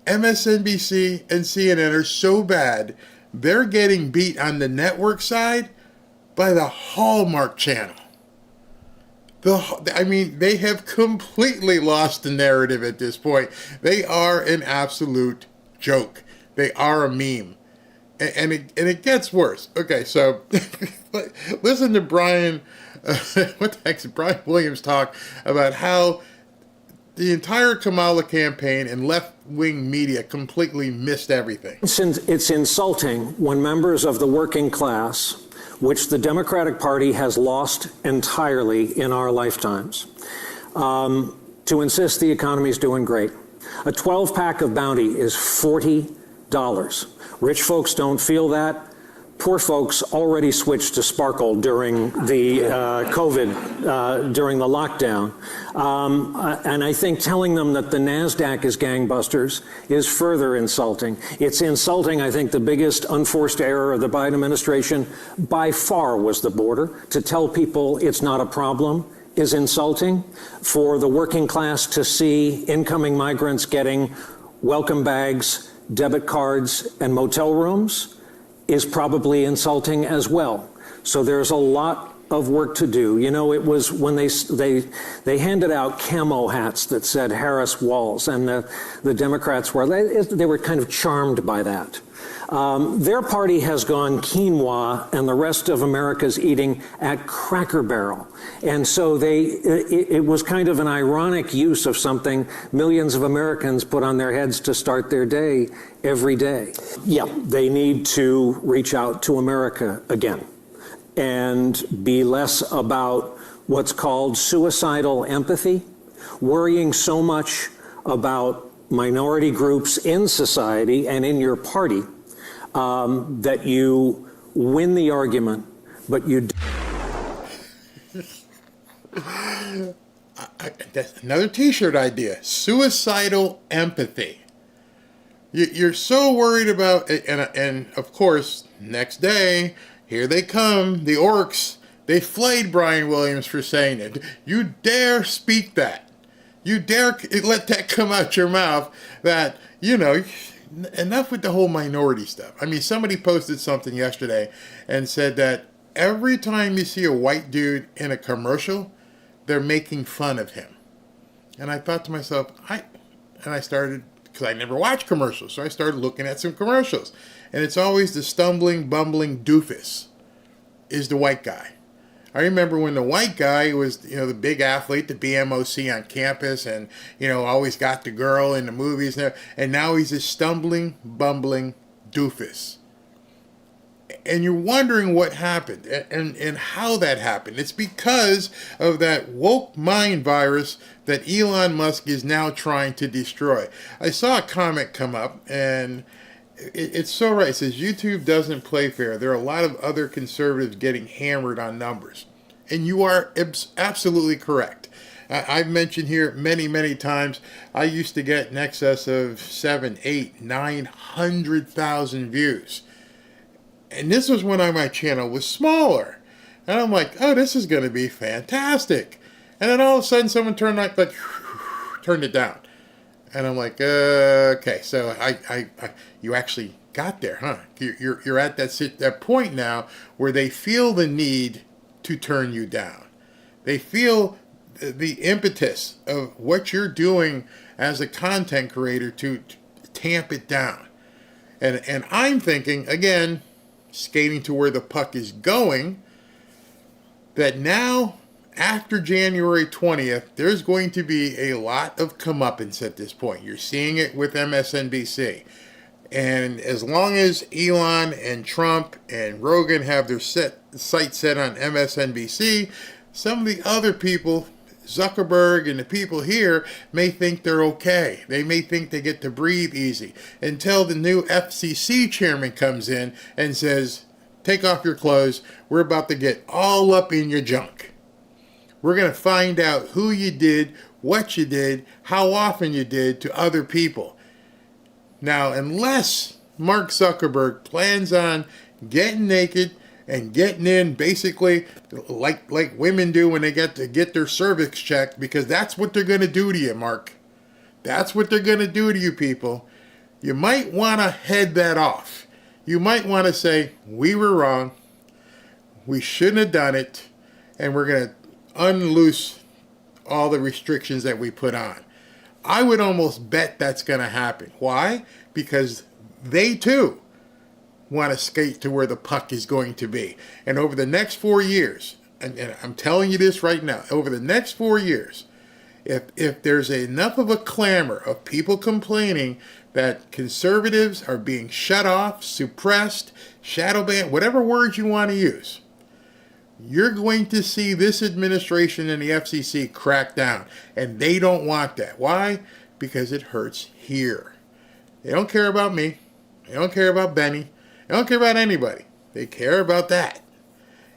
MSNBC and CNN are so bad, they're getting beat on the network side by the Hallmark Channel. They have completely lost the narrative at this point. They are an absolute joke. They are a meme. And it gets worse. Okay, so listen to Brian, Brian Williams talk about how the entire Kamala campaign and left-wing media completely missed everything. It's insulting when members of the working class, which the Democratic Party has lost entirely in our lifetimes, to insist the economy is doing great. A 12-pack of Bounty is $40. Rich folks don't feel that. Poor folks already switched to Sparkle during the COVID, during the lockdown. And I think telling them that the NASDAQ is gangbusters is further insulting. It's insulting. I think the biggest unforced error of the Biden administration by far was the border. To tell people it's not a problem is insulting. For the working class to see incoming migrants getting welcome bags, debit cards, and motel rooms is probably insulting as well. So there's a lot of work to do. You know, it was when they handed out camo hats that said Harris Walls, and the Democrats they were kind of charmed by that. Their party has gone quinoa, and the rest of America's eating at Cracker Barrel. And so it was kind of an ironic use of something millions of Americans put on their heads to start their day every day. Yeah, they need to reach out to America again and be less about what's called suicidal empathy, worrying so much about minority groups in society and in your party that you win the argument, but you That's another t-shirt idea. Suicidal empathy. You're so worried about, and of course, next day, here they come, the orcs. They flayed Brian Williams for saying it. You dare speak that. You dare let that come out your mouth that, enough with the whole minority stuff. I mean, somebody posted something yesterday and said that every time you see a white dude in a commercial, they're making fun of him. And I thought to myself, I started, because I never watch commercials, so I started looking at some commercials. And it's always the stumbling, bumbling doofus is the white guy. I remember when the white guy was, the big athlete, the BMOC on campus, and, always got the girl in the movies, and now he's a stumbling, bumbling doofus. And you're wondering what happened and how that happened. It's because of that woke mind virus that Elon Musk is now trying to destroy. I saw a comment come up, and it's so right. It says, YouTube doesn't play fair. There are a lot of other conservatives getting hammered on numbers. And you are absolutely correct. I've mentioned here many, many times, I used to get in excess of 7, 8, 900,000 views. And this was when my channel was smaller. And I'm like, oh, this is going to be fantastic. And then all of a sudden someone turned it down. And I'm like, okay, so you actually got there, huh? You're at that point now where they feel the need to turn you down. They feel the impetus of what you're doing as a content creator to tamp it down. And I'm thinking, again, skating to where the puck is going, that now, after January 20th, there's going to be a lot of comeuppance at this point. You're seeing it with MSNBC. And as long as Elon and Trump and Rogan have their sights set on MSNBC, some of the other people, Zuckerberg and the people here, may think they're okay. They may think they get to breathe easy until the new FCC chairman comes in and says, take off your clothes. We're about to get all up in your junk. We're going to find out who you did, what you did, how often you did to other people. Now, unless Mark Zuckerberg plans on getting naked and getting in basically like women do when they get their cervix checked, because that's what they're going to do to you, Mark. That's what they're going to do to you people. You might want to head that off. You might want to say, we were wrong. We shouldn't have done it. And we're going to unloose all the restrictions that we put on. I would almost bet that's going to happen. Why? Because they too want to skate to where the puck is going to be. And over the next 4 years, and I'm telling you this right now, over the next 4 years, if there's enough of a clamor of people complaining that conservatives are being shut off, suppressed, shadow banned, whatever words you want to use, you're going to see this administration and the FCC crack down. And they don't want that. Why? Because it hurts here. They don't care about me. They don't care about Benny. They don't care about anybody. They care about that.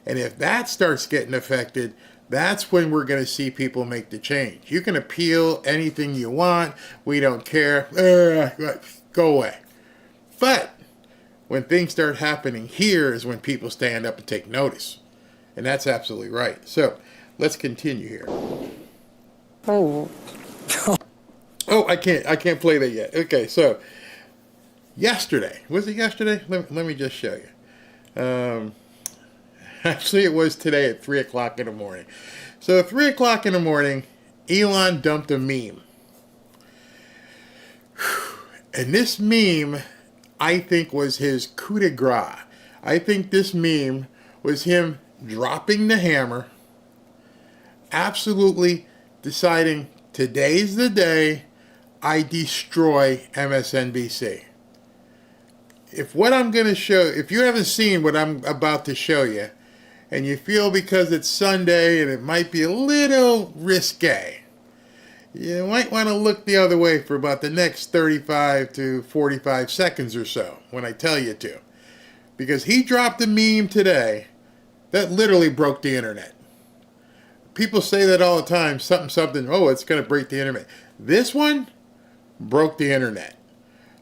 And if that starts getting affected, that's when we're going to see people make the change. You can appeal anything you want. We don't care. Go away. But when things start happening here is when people stand up and take notice. And that's absolutely right. So let's continue here. Oh, I can't play that yet. Okay, so yesterday, was it yesterday? Let me just show you. Actually, it was today at 3 o'clock in the morning. So at 3 o'clock in the morning, Elon dumped a meme. And this meme, I think, was his coup de grace. I think this meme was him dropping the hammer, absolutely deciding today's the day I destroy MSNBC. If what I'm going to show, if you haven't seen what I'm about to show you, and you feel because it's Sunday and it might be a little risque, you might want to look the other way for about the next 35 to 45 seconds or so when I tell you to. Because he dropped a meme today that literally broke the internet. People say that all the time, something, oh, it's going to break the internet. This one broke the internet.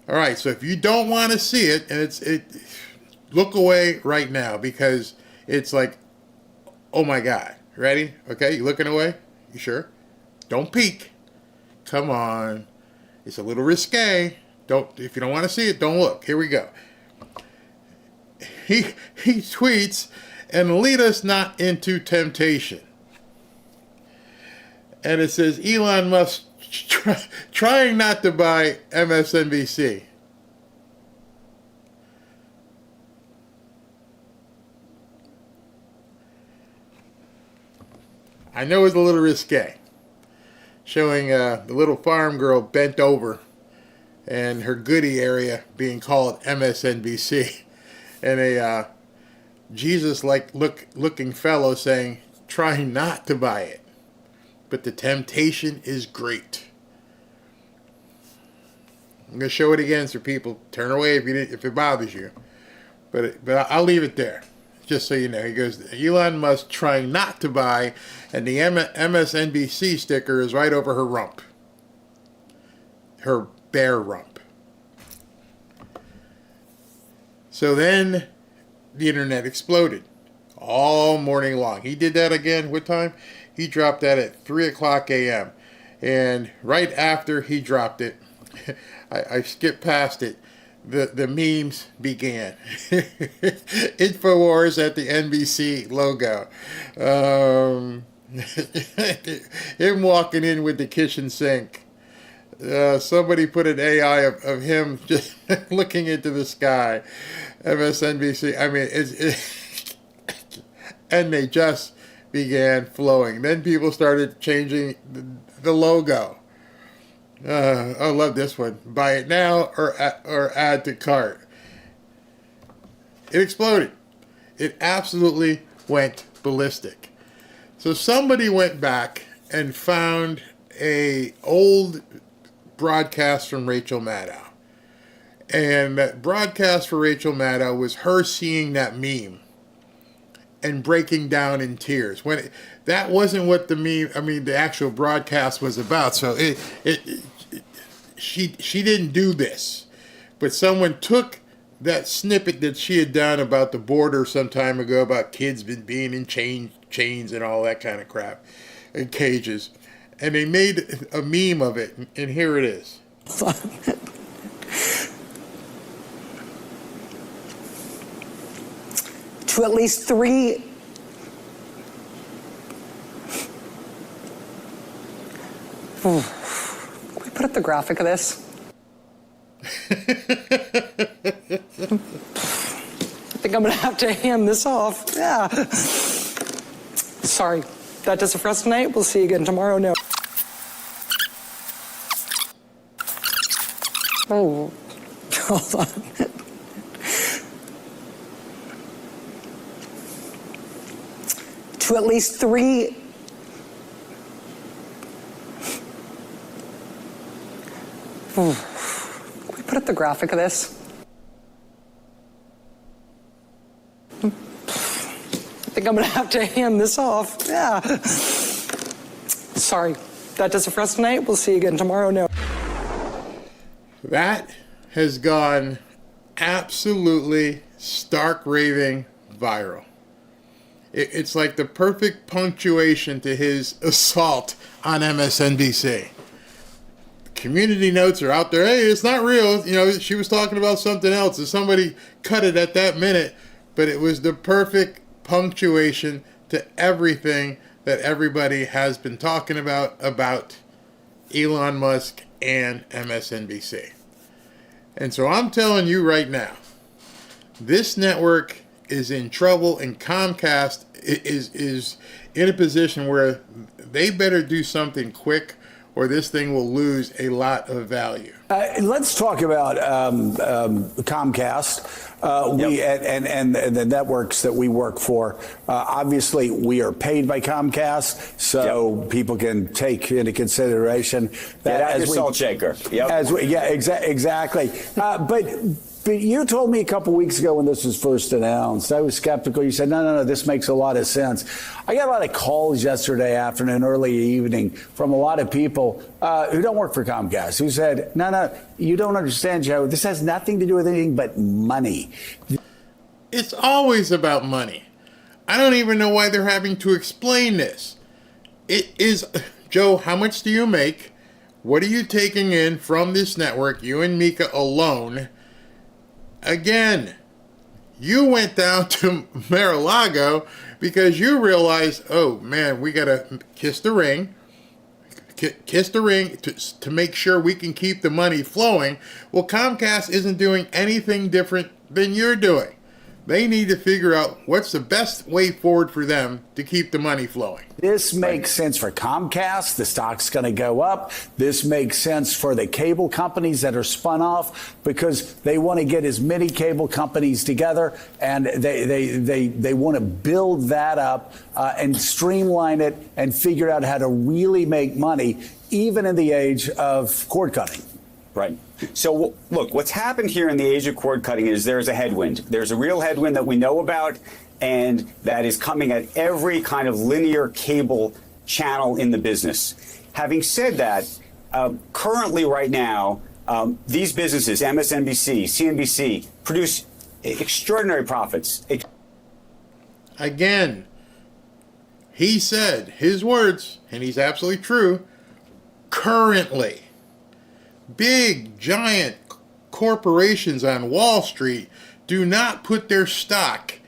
All right, so if you don't want to see it, and look away right now, because it's like, oh my God. Ready? Okay, you looking away? You sure? Don't peek. Come on. It's a little risque. If you don't want to see it, don't look. Here we go. He tweets, and lead us not into temptation. And it says Elon Musk trying not to buy MSNBC. I know it's a little risque, showing the little farm girl bent over and her goodie area being called MSNBC, and a Jesus-like looking fellow saying, trying not to buy it, but the temptation is great. I'm going to show it again so people turn away if it bothers you, but I'll leave it there. Just so you know, he goes, Elon Musk trying not to buy, and the MSNBC sticker is right over her rump. Her bare rump. So then the internet exploded all morning long. He did that again. What time? He dropped that at 3 o'clock a.m. And right after he dropped it, I skipped past it. The memes began. InfoWars at the NBC logo. Him walking in with the kitchen sink. Somebody put an AI of him just looking into the sky. MSNBC. I mean, and they just began flowing. Then people started changing the logo. I love this one. Buy it now or add to cart. It exploded. It absolutely went ballistic. So somebody went back and found a old broadcast from Rachel Maddow. And that broadcast for Rachel Maddow was her seeing that meme and breaking down in tears. That wasn't what the actual broadcast was about. So she didn't do this, but someone took that snippet that she had done about the border some time ago, about kids being in chains and all that kind of crap, and cages, and they made a meme of it, and here it is. To at least 3 Can we put up the graphic of this? I think I'm gonna have to hand this off. Yeah. Sorry, that does it for us tonight. We'll see you again tomorrow. No. Oh, hold on. To at least 3 Can we put up the graphic of this? I think I'm gonna have to hand this off. Yeah. Sorry, that does it for us tonight. We'll see you again tomorrow. No. That has gone absolutely stark raving viral. It's like the perfect punctuation to his assault on MSNBC. Community notes are out there. Hey, it's not real. You know, she was talking about something else, and somebody cut it at that minute. But it was the perfect punctuation to everything that everybody has been talking about Elon Musk and MSNBC. And so I'm telling you right now, this network is in trouble, and Comcast is in a position where they better do something quick, or this thing will lose a lot of value. Let's talk about Comcast. And the networks that we work for. Obviously, we are paid by Comcast, so people can take into consideration that as your salt shaker. Yep. Exactly. But But you told me a couple weeks ago when this was first announced, I was skeptical. You said, no, this makes a lot of sense. I got a lot of calls yesterday afternoon, early evening, from a lot of people who don't work for Comcast, who said, no, you don't understand, Joe. This has nothing to do with anything but money. It's always about money. I don't even know why they're having to explain this. It is, Joe, how much do you make? What are you taking in from this network, you and Mika alone? Again, you went down to Mar-a-Lago because you realized, oh man, we got to kiss the ring to make sure we can keep the money flowing. Well, Comcast isn't doing anything different than you're doing. They need to figure out what's the best way forward for them to keep the money flowing. This makes sense for Comcast. The stock's going to go up. This makes sense for the cable companies that are spun off because they want to get as many cable companies together, and they want to build that up and streamline it and figure out how to really make money, even in the age of cord cutting. Right. So, look, what's happened here in the age of cord cutting is there's a headwind. There's a real headwind that we know about, and that is coming at every kind of linear cable channel in the business. Having said that, currently right now, these businesses, MSNBC, CNBC, produce extraordinary profits. Again, he said his words, and he's absolutely true, currently. Big, giant corporations on Wall Street do not put their stock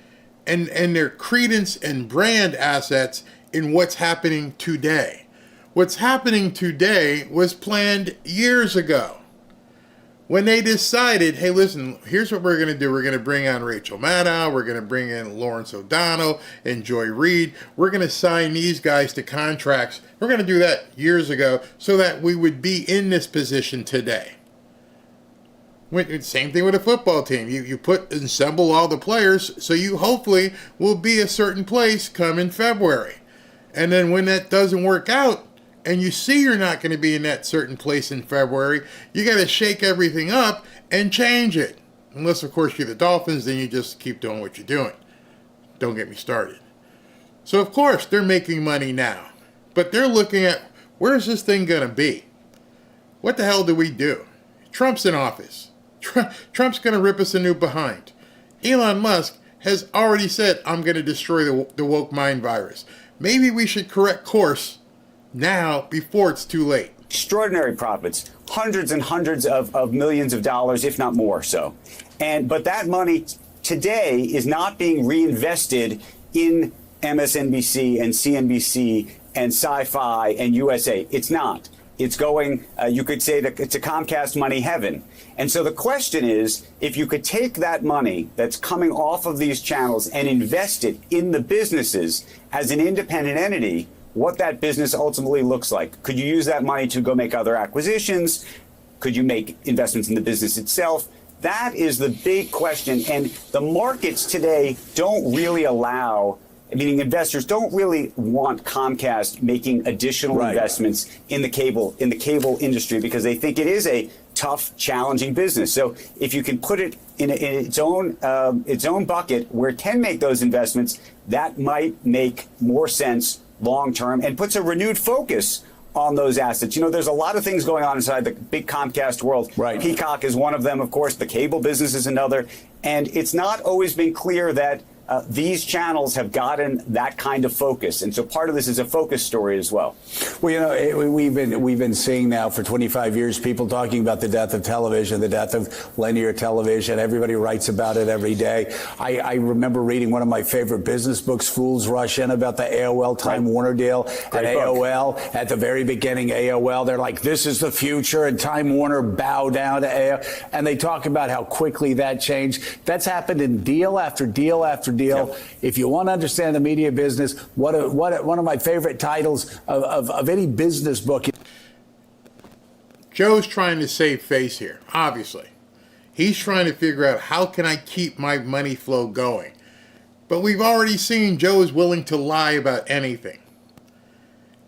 and their credence and brand assets in what's happening today. What's happening today was planned years ago. When they decided, hey, listen, here's what we're going to do. We're going to bring on Rachel Maddow. We're going to bring in Lawrence O'Donnell and Joy Reid. We're going to sign these guys to contracts. We're going to do that years ago so that we would be in this position today. Same thing with a football team. You assemble all the players so you hopefully will be a certain place come in February. And then when that doesn't work out, and you see you're not going to be in that certain place in February, you got to shake everything up and change it. Unless, of course, you're the Dolphins, then you just keep doing what you're doing. Don't get me started. So, of course, they're making money now. But they're looking at, where's this thing going to be? What the hell do we do? Trump's in office. Trump's going to rip us a new behind. Elon Musk has already said, I'm going to destroy the woke mind virus. Maybe we should correct course now before it's too late. Extraordinary profits, hundreds and hundreds of millions of dollars, if not more so. But that money today is not being reinvested in MSNBC and CNBC and Sci-Fi and USA. It's not. It's going, you could say that it's a Comcast money heaven. And so the question is, if you could take that money that's coming off of these channels and invest it in the businesses as an independent entity, what that business ultimately looks like. Could you use that money to go make other acquisitions? Could you make investments in the business itself? That is the big question. And the markets today don't really allow, meaning investors don't really want Comcast making additional investments in the cable industry because they think it is a tough, challenging business. So if you can put it in its own bucket where it can make those investments, that might make more sense long term and puts a renewed focus on those assets. You know, there's a lot of things going on inside the big Comcast world. Right. Peacock is one of them, of course. The cable business is another. And it's not always been clear that these channels have gotten that kind of focus. And so part of this is a focus story as well. Well, you know, we've been seeing now for 25 years people talking about the death of television, the death of linear television. Everybody writes about it every day. I remember reading one of my favorite business books, Fools Rush In, about the AOL Time Warner deal. At AOL, at the very beginning, AOL, they're like, this is the future, and Time Warner bow down to AOL. And they talk about how quickly that changed. That's happened in deal after deal after deal. Yep. If you want to understand the media business, one of my favorite titles of any business book. Joe's trying to save face here, obviously. He's trying to figure out how can I keep my money flow going. But we've already seen Joe is willing to lie about anything.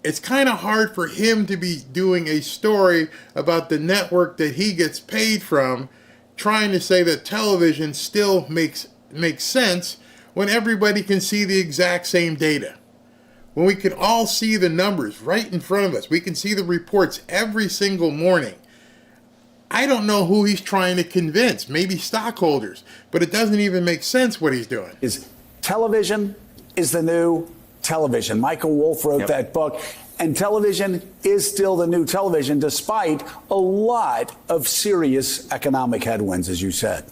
It's kind of hard for him to be doing a story about the network that he gets paid from trying to say that television still makes sense when everybody can see the exact same data. When we can all see the numbers right in front of us. We can see the reports every single morning. I don't know who he's trying to convince, maybe stockholders, but it doesn't even make sense what he's doing. Television is the new television. Michael Wolff wrote that book, and television is still the new television, despite a lot of serious economic headwinds, as you said.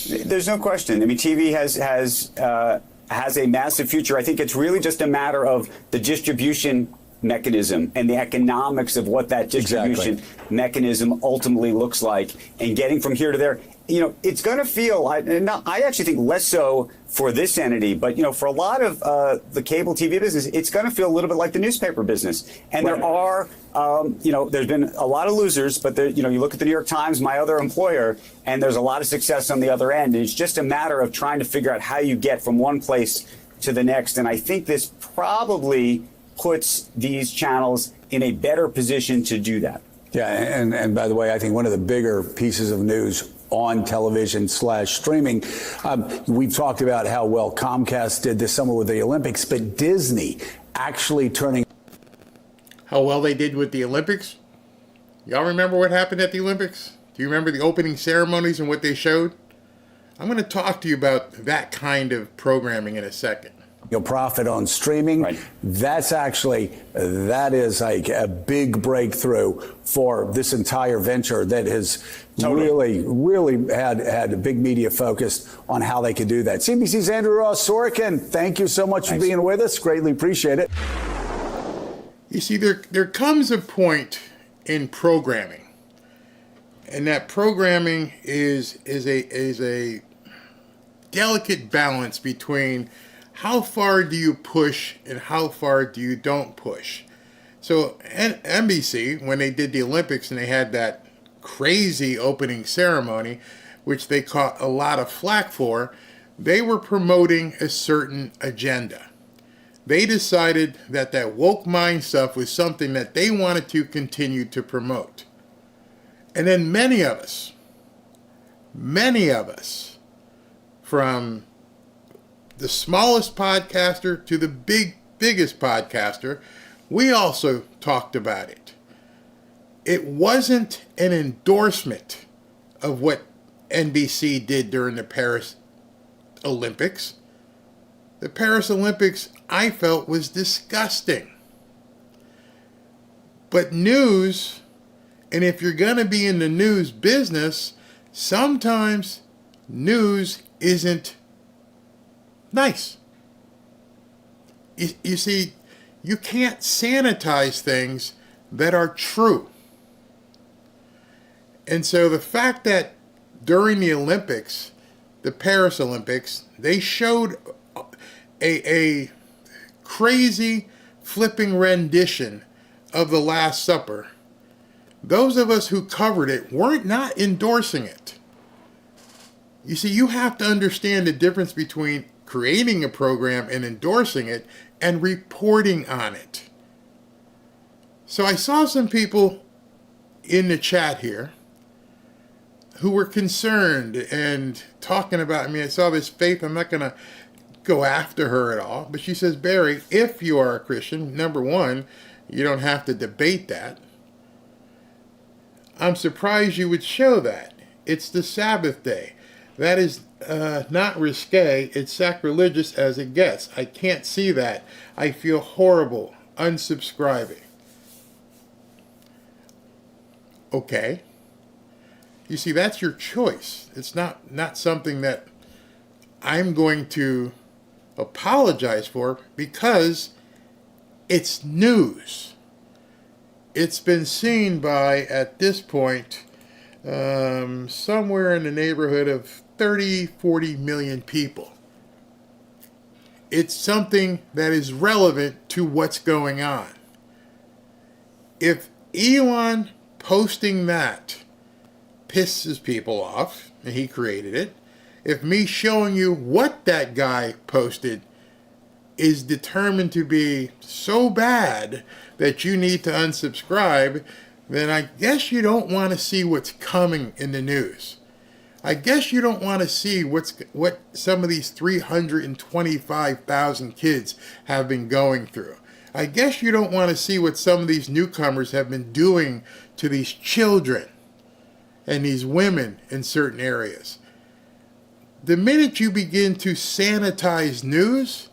There's no question. I mean, TV has a massive future. I think it's really just a matter of the distribution mechanism and the economics of what that distribution mechanism ultimately looks like, and getting from here to there. You know, it's going to feel, I actually think less so for this entity, but, you know, for a lot of the cable TV business, it's going to feel a little bit like the newspaper business. And there are, you know, there's been a lot of losers, but, you know, you look at the New York Times, my other employer, and there's a lot of success on the other end. And it's just a matter of trying to figure out how you get from one place to the next. And I think this probably puts these channels in a better position to do that. Yeah, and by the way, I think one of the bigger pieces of news on television / streaming, we've talked about how well Comcast did this summer with the Olympics, but Disney actually turning... How well they did with the Olympics? Y'all remember what happened at the Olympics? Do you remember the opening ceremonies and what they showed? I'm going to talk to you about that kind of programming in a second. You'll profit on streaming. Right. That is like a big breakthrough for this entire venture that has really had a big media focus on how they could do that. CNBC's Andrew Ross Sorkin, thank you so much for being with us. Greatly appreciate it. You see, there comes a point in programming, and that programming is a delicate balance between how far do you push and how far do you don't push. So NBC, when they did the Olympics and they had that crazy opening ceremony, which they caught a lot of flack for, they were promoting a certain agenda. They decided that woke mind stuff was something that they wanted to continue to promote. And then many of us, from the smallest podcaster to the biggest podcaster, we also talked about it. It wasn't an endorsement of what NBC did during the Paris Olympics. The Paris Olympics, I felt, was disgusting. But news, and if you're going to be in the news business, sometimes news isn't nice. You see, you can't sanitize things that are true. And so the fact that during the Olympics, the Paris Olympics, they showed a crazy flipping rendition of the Last Supper, those of us who covered it weren't not endorsing it. You see, you have to understand the difference between creating a program and endorsing it and reporting on it. So I saw some people in the chat here who were concerned and talking about, I saw this Faith, I'm not going to go after her at all, but she says, Barry, if you are a Christian, number one, you don't have to debate that. I'm surprised you would show that. It's the Sabbath day. That is not risque, it's sacrilegious as it gets. I can't see that. I feel horrible. Unsubscribing. Okay. You see, that's your choice. It's not something that I'm going to apologize for because it's news. It's been seen by, at this point, somewhere in the neighborhood of 30, 40 million people. It's something that is relevant to what's going on. If Elon posting that pisses people off, and he created it, if me showing you what that guy posted is determined to be so bad that you need to unsubscribe, then I guess you don't want to see what's coming in the news. I guess you don't want to see what some of these 325,000 kids have been going through. I guess you don't want to see what some of these newcomers have been doing to these children and these women in certain areas. The minute you begin to sanitize news,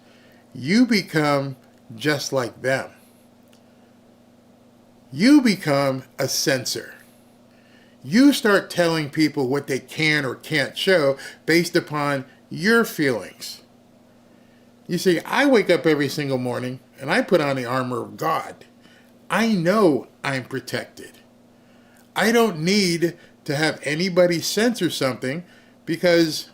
you become just like them. You become a censor. You start telling people what they can or can't show based upon your feelings. You see, I wake up every single morning and I put on the armor of God. I know I'm protected. I don't need to have anybody censor something because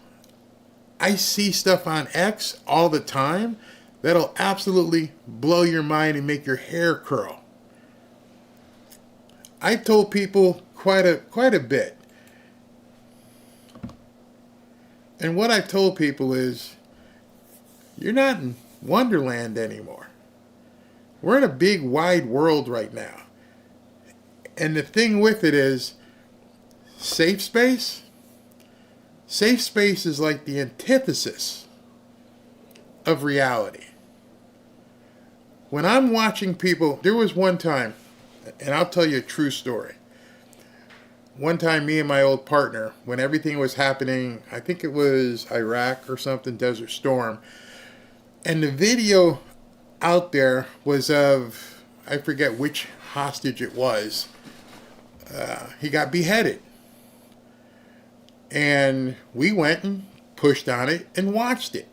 I see stuff on X all the time that'll absolutely blow your mind and make your hair curl. I've told people quite a bit. And what I've told people is, you're not in Wonderland anymore. We're in a big, wide world right now. And the thing with it is, safe space? Safe space is like the antithesis of reality. When I'm watching people, there was one time, and I'll tell you a true story. One time, me and my old partner, when everything was happening, I think it was Iraq or something, Desert Storm, and the video out there was of, I forget which hostage it was. He got beheaded. And we went and pushed on it and watched it.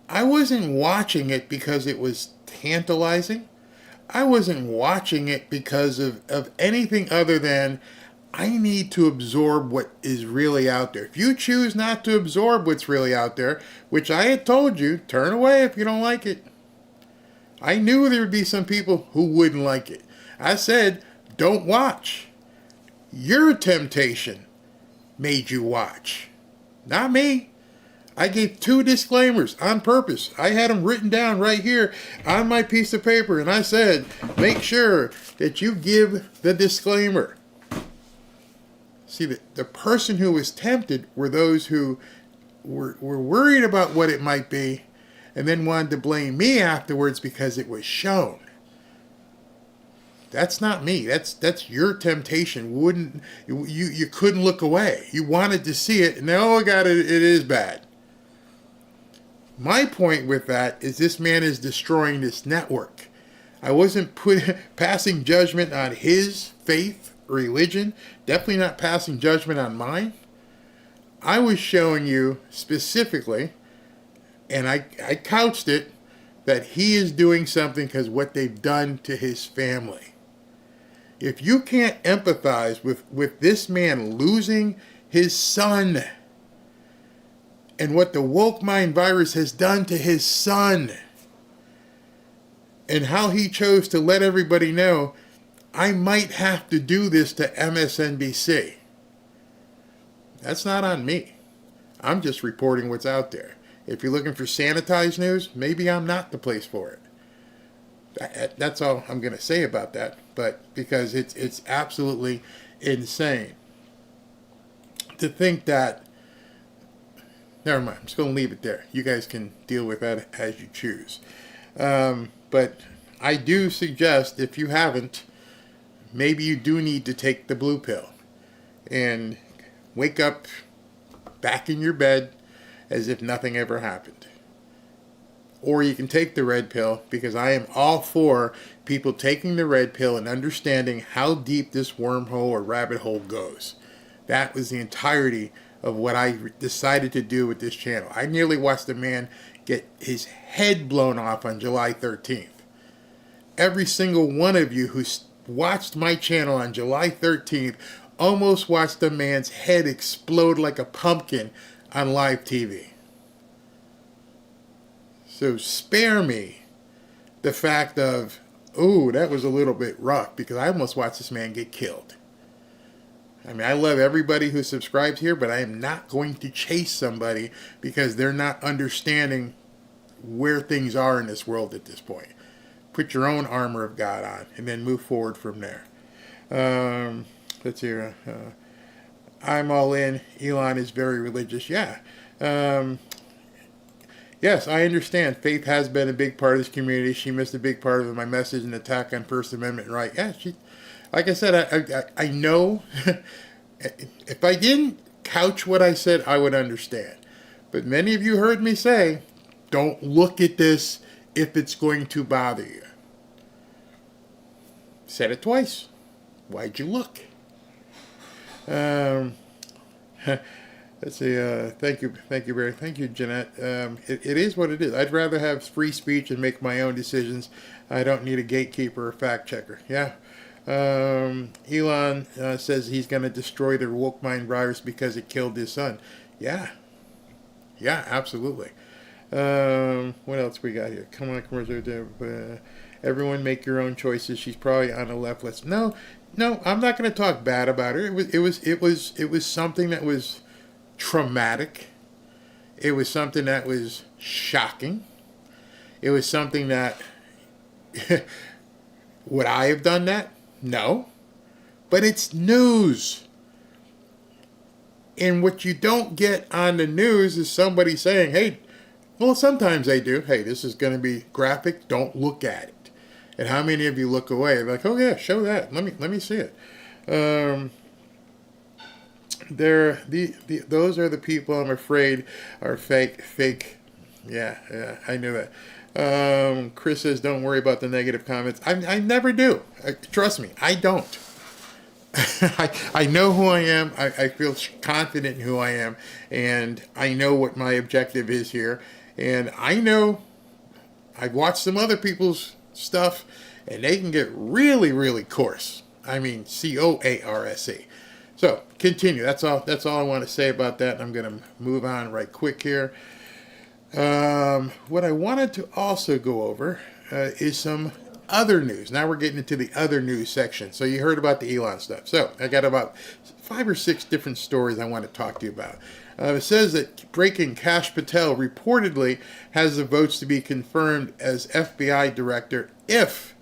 I wasn't watching it because it was tantalizing. I wasn't watching it because of anything other than I need to absorb what is really out there. If you choose not to absorb what's really out there, which I had told you, turn away if you don't like it. I knew there would be some people who wouldn't like it. I said, don't watch. Your temptation made you watch. Not me. I gave 2 disclaimers on purpose. I had them written down right here on my piece of paper, and I said, make sure that you give the disclaimer. See, the person who was tempted were those who were worried about what it might be and then wanted to blame me afterwards because it was shown. That's not me. That's your temptation. You couldn't look away. You wanted to see it, and oh God, it is bad. My point with that is this man is destroying this network. I wasn't passing judgment on his faith, religion. Definitely not passing judgment on mine. I was showing you specifically, and I couched it, that he is doing something because what they've done to his family. If you can't empathize with this man losing his son and what the woke mind virus has done to his son and how he chose to let everybody know, I might have to do this to MSNBC. That's not on me. I'm just reporting what's out there. If you're looking for sanitized news, maybe I'm not the place for it. That's all I'm going to say about that. But because it's absolutely insane to think that. Never mind. I'm just going to leave it there. You guys can deal with that as you choose. But I do suggest, if you haven't, maybe you do need to take the blue pill and wake up back in your bed as if nothing ever happened. Or you can take the red pill, because I am all for people taking the red pill and understanding how deep this wormhole or rabbit hole goes. That was the entirety of what I decided to do with this channel. I nearly watched a man get his head blown off on July 13th. Every single one of you who watched my channel on July 13th almost watched a man's head explode like a pumpkin on live TV. So spare me the fact of, oh, that was a little bit rough, because I almost watched this man get killed. I mean, I love everybody who subscribes here, but I am not going to chase somebody because they're not understanding where things are in this world at this point. Put your own armor of God on and then move forward from there. Let's hear. I'm all in. Elon is very religious. Yeah. Yes, I understand. Faith has been a big part of this community. She missed a big part of my message and attack on First Amendment right. Yeah, like I said, I know. If I didn't couch what I said, I would understand. But many of you heard me say, don't look at this if it's going to bother you. Said it twice. Why'd you look? Let's see. Thank you, Barry. Thank you, Jeanette. It is what it is. I'd rather have free speech and make my own decisions. I don't need a gatekeeper or fact checker. Yeah. Elon says he's going to destroy the woke mind virus because it killed his son. Yeah. Yeah, absolutely. What else we got here? Come on, commercial. Everyone make your own choices. She's probably on the left list. No, I'm not going to talk bad about her. It was something that was traumatic. It was something that was shocking. It was something that would I have done that? No. But it's news. And what you don't get on the news is somebody saying, hey, well, sometimes they do. Hey, this is going to be graphic. Don't look at it. And how many of you look away? They're like, oh yeah, show that. Let me see it. Those are the people I'm afraid are fake. Yeah, I knew that. Chris says, don't worry about the negative comments. I never do. Trust me, I don't. I know who I am. I feel confident in who I am. And I know what my objective is here. And I know I've watched some other people's stuff, and they can get really, really coarse. I mean, COARSE. So, continue. That's all I want to say about that. I'm going to move on right quick here. What I wanted to also go over is some other news. Now we're getting into the other news section. So you heard about the Elon stuff. So I got about 5 or 6 different stories I want to talk to you about. It says that breaking Kash Patel reportedly has the votes to be confirmed as FBI director if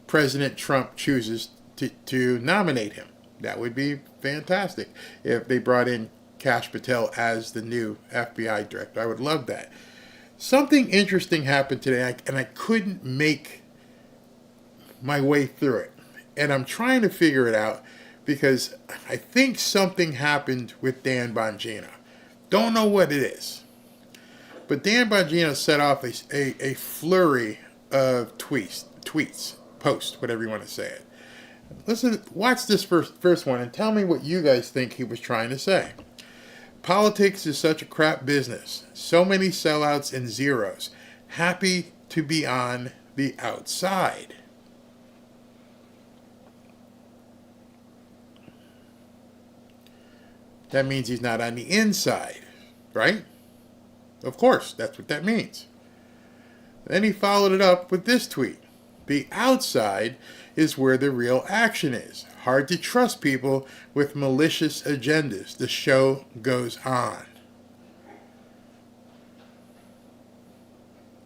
President Trump chooses to nominate him. That would be fantastic if they brought in Kash Patel as the new FBI director. I would love that. Something interesting happened today, and I couldn't make my way through it. And I'm trying to figure it out because I think something happened with Dan Bongino. Don't know what it is. But Dan Bongino set off a flurry of tweets, posts, whatever you want to say it. Listen, watch this first one and tell me what you guys think he was trying to say. Politics is such a crap business. So many sellouts and zeros. Happy to be on the outside. That means he's not on the inside, right? Of course, that's what that means. Then he followed it up with this tweet. The outside is where the real action is. Hard to trust people with malicious agendas. The show goes on.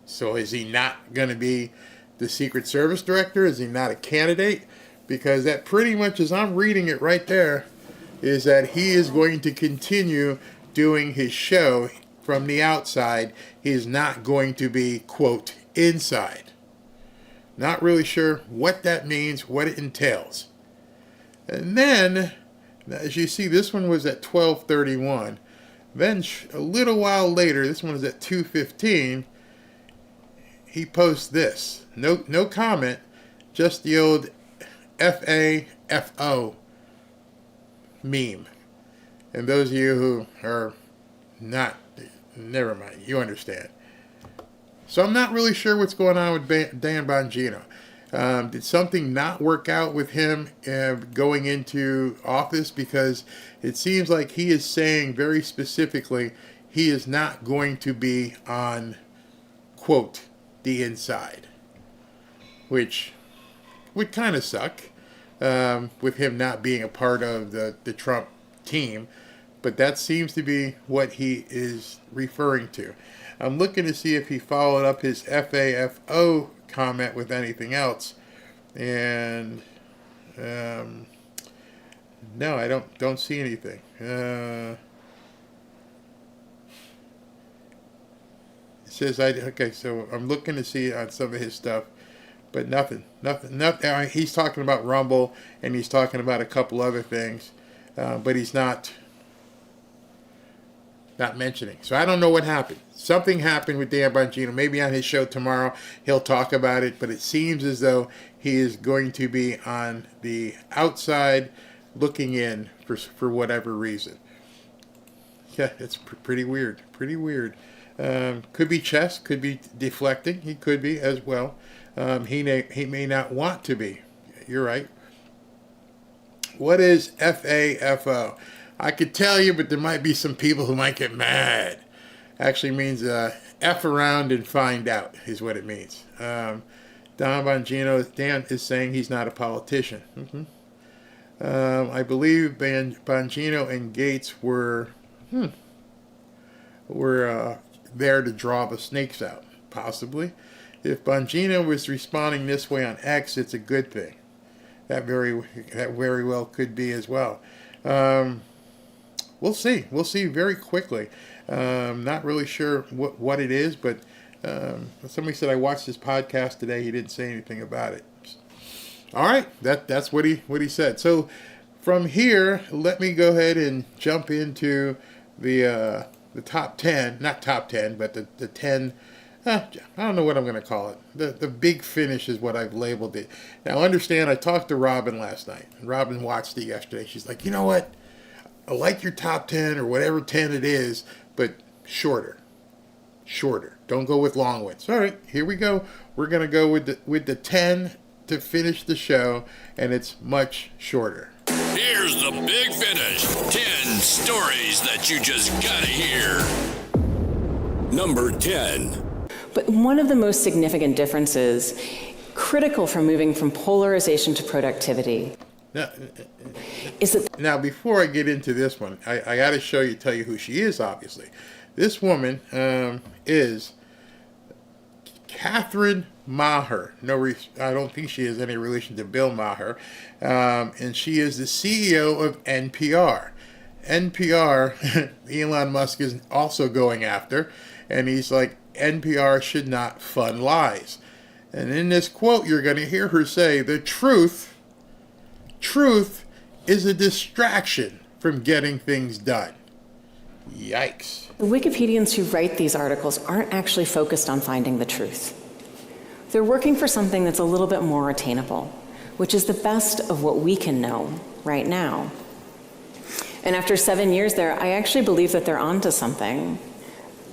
So is he not going to be the Secret Service director? Is he not a candidate? Because that pretty much, as I'm reading it right there, is that he is going to continue doing his show from the outside. He is not going to be, quote, inside. Not really sure what that means, what it entails. And then, as you see, this one was at 12:31. Then a little while later, this one is at 2:15. He posts this. No comment, just the old FAFO meme. And those of you who are not, never mind, you understand. So I'm not really sure what's going on with Dan Bongino. Did something not work out with him going into office? Because it seems like he is saying very specifically he is not going to be on, quote, the inside. Which would kind of suck with him not being a part of the Trump team. But that seems to be what he is referring to. I'm looking to see if he followed up his FAFO comment with anything else. And No, I don't see anything. It says okay, so I'm looking to see on some of his stuff, but nothing. He's talking about Rumble and he's talking about a couple other things, but he's not mentioning. So I don't know what happened. Something happened with Dan Bongino. Maybe on his show tomorrow he'll talk about it, but it seems as though he is going to be on the outside looking in for whatever reason. Yeah, it's pretty weird. Pretty weird. Could be chess, could be deflecting. He could be as well. He may not want to be. You're right. What is FAFO? I could tell you, but there might be some people who might get mad. Actually means F around and find out is what it means. Dan is saying he's not a politician. I believe Bongino and Gates were there to draw the snakes out, possibly. If Bongino was responding this way on X, it's a good thing. That very well could be as well. We'll see. We'll see very quickly. Not really sure what it is, but somebody said I watched his podcast today. He didn't say anything about it. All right, that's what he said. So from here, let me go ahead and jump into the top 10, not top 10, but the 10. I don't know what I'm going to call it. The big finish is what I've labeled it. Now understand, I talked to Robin last night. Robin watched it yesterday. She's like, you know what? I like your top 10 or whatever 10 it is, but shorter. Don't go with long ones. All right, here we go. We're going to go with the 10 to finish the show, and it's much shorter. Here's the big finish. 10 stories that you just gotta hear. Number 10. But one of the most significant differences, critical for moving from polarization to productivity, is that... Now, before I get into this one, I got to tell you who she is, obviously. This woman is Catherine Maher. I don't think she has any relation to Bill Maher. And she is the CEO of NPR. NPR, Elon Musk is also going after. And he's like, NPR should not fund lies. And in this quote, you're going to hear her say, the truth is a distraction from getting things done. Yikes. The Wikipedians who write these articles aren't actually focused on finding the truth. They're working for something that's a little bit more attainable, which is the best of what we can know right now. And after 7 years there, I actually believe that they're onto something.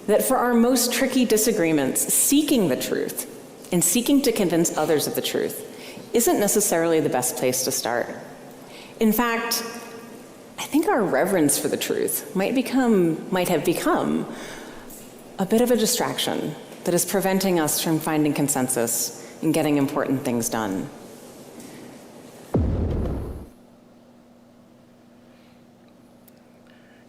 That for our most tricky disagreements, seeking the truth and seeking to convince others of the truth isn't necessarily the best place to start. In fact, I think our reverence for the truth might have become a bit of a distraction that is preventing us from finding consensus and getting important things done.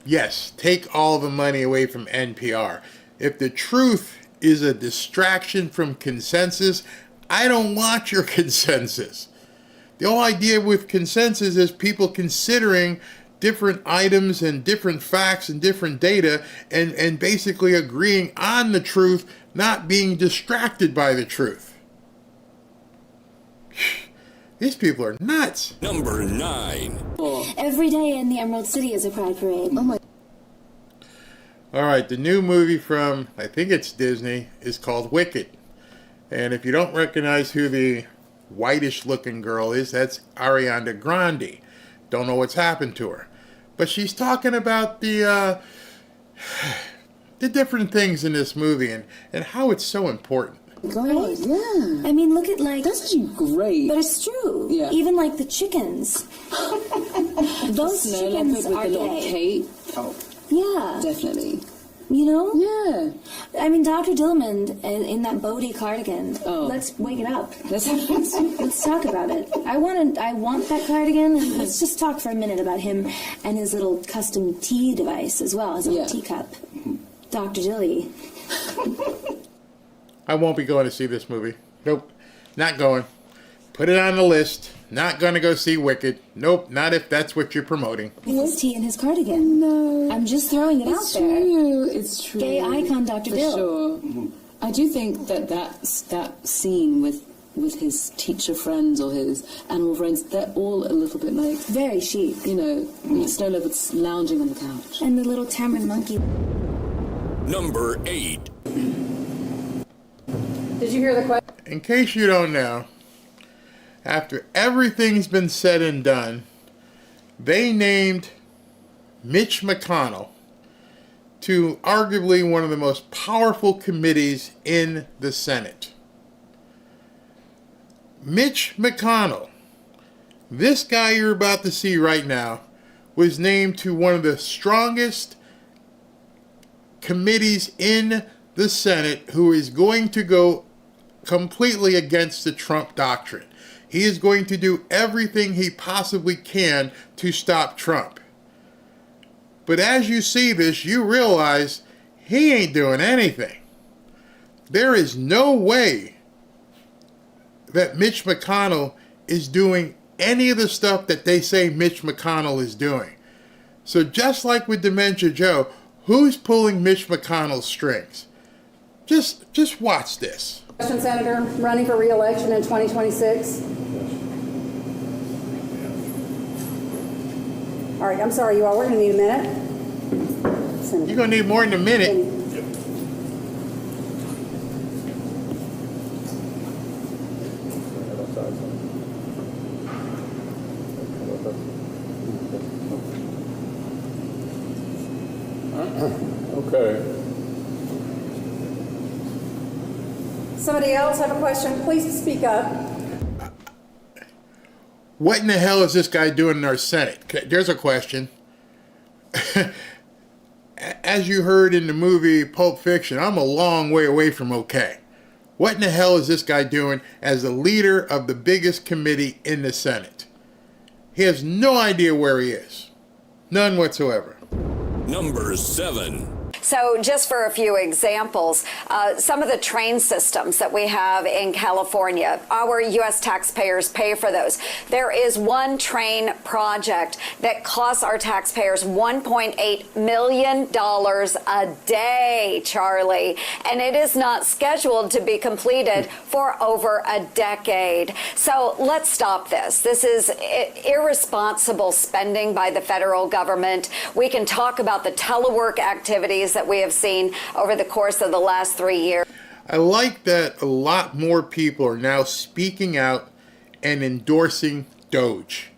Yes, take all the money away from NPR. If the truth is a distraction from consensus, I don't want your consensus. The whole idea with consensus is people considering different items and different facts and different data and basically agreeing on the truth, not being distracted by the truth. These people are nuts. Number 9. Every day in the Emerald City is a pride parade. Oh my. All right, the new movie from, I think it's Disney, is called Wicked. And if you don't recognize who the whitish looking girl is, that's Ariana Grande. Don't know what's happened to her. But she's talking about the different things in this movie and how it's so important. Right? Yeah. I mean, look at that's great. But it's true. Yeah. Even the chickens. Those chickens are gay. Oh. Yeah. Definitely. You know? Yeah. I mean, Dr. Dillman in that Bodhi cardigan. Oh. Let's wake it up. Let's talk about it. I want that cardigan, and let's just talk for a minute about him and his little custom tea device as well, his little teacup. Dr. Dilly. I won't be going to see this movie. Nope, not going. Put it on the list. not gonna go see Wicked. Nope, not if that's what you're promoting. His tea and his cardigan. No. I'm just throwing it out there. It's true. Gay icon, Dr. For Bill. Sure. I do think that scene with his teacher friends or his animal friends, they're all a little bit like... Very chic. You know, Snow Leopard's lounging on the couch. And the little Tamarin monkey. Number 8. Did you hear the question? In case you don't know, after everything's been said and done, they named Mitch McConnell to arguably one of the most powerful committees in the Senate. Mitch McConnell, this guy you're about to see right now, was named to one of the strongest committees in the Senate, who is going to go completely against the Trump doctrine. He is going to do everything he possibly can to stop Trump. But as you see this, you realize he ain't doing anything. There is no way that Mitch McConnell is doing any of the stuff that they say Mitch McConnell is doing. So just like with Dementia Joe, who's pulling Mitch McConnell's strings? Just watch this. Question, Senator, running for re-election in 2026. All right, I'm sorry, you all. We're going to need a minute. Senator. You're going to need more than a minute. Okay. Somebody else have a question? Please speak up. What in the hell is this guy doing in our Senate? There's a question. As you heard in the movie Pulp Fiction, I'm a long way away from okay. What in the hell is this guy doing as the leader of the biggest committee in the Senate? He has no idea where he is. None whatsoever. Number 7. So just for a few examples, some of the train systems that we have in California, our U.S. taxpayers pay for those. There is one train project that costs our taxpayers $1.8 million a day, Charlie, and it is not scheduled to be completed for over a decade. So let's stop this. This is irresponsible spending by the federal government. We can talk about the telework activities that we have seen over the course of the last 3 years. I like that a lot more people are now speaking out and endorsing Doge.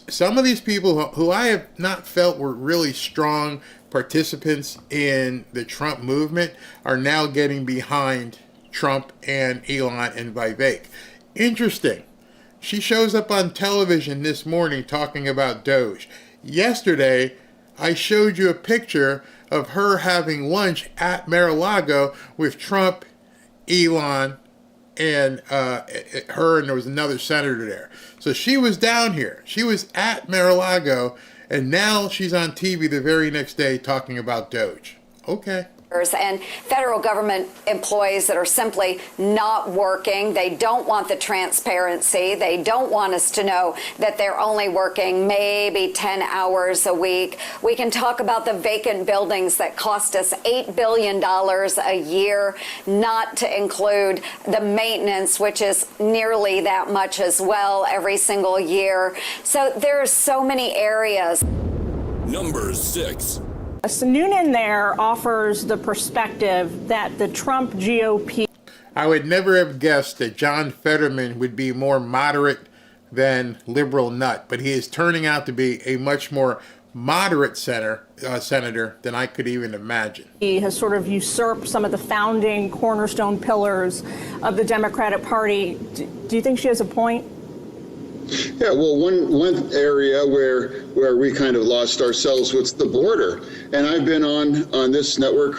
Some of these people who I have not felt were really strong participants in the Trump movement are now getting behind Trump and Elon and Vivek. Interesting. She shows up on television this morning talking about Doge. Yesterday, I showed you a picture of her having lunch at Mar-a-Lago with Trump, Elon, and her, and there was another senator there. So she was down here. She was at Mar-a-Lago, and now she's on TV the very next day talking about Doge. Okay. And federal government employees that are simply not working. They don't want the transparency. They don't want us to know that they're only working maybe 10 hours a week. We can talk about the vacant buildings that cost us $8 billion a year, not to include the maintenance, which is nearly that much as well every single year. So there are so many areas. Number 6. Noonan there offers the perspective that the Trump GOP... I would never have guessed that John Fetterman would be more moderate than liberal nut, but he is turning out to be a much more moderate senator than I could even imagine. He has sort of usurped some of the founding cornerstone pillars of the Democratic Party. Do you think she has a point? Yeah, well, one area where we kind of lost ourselves was the border. And I've been on this network,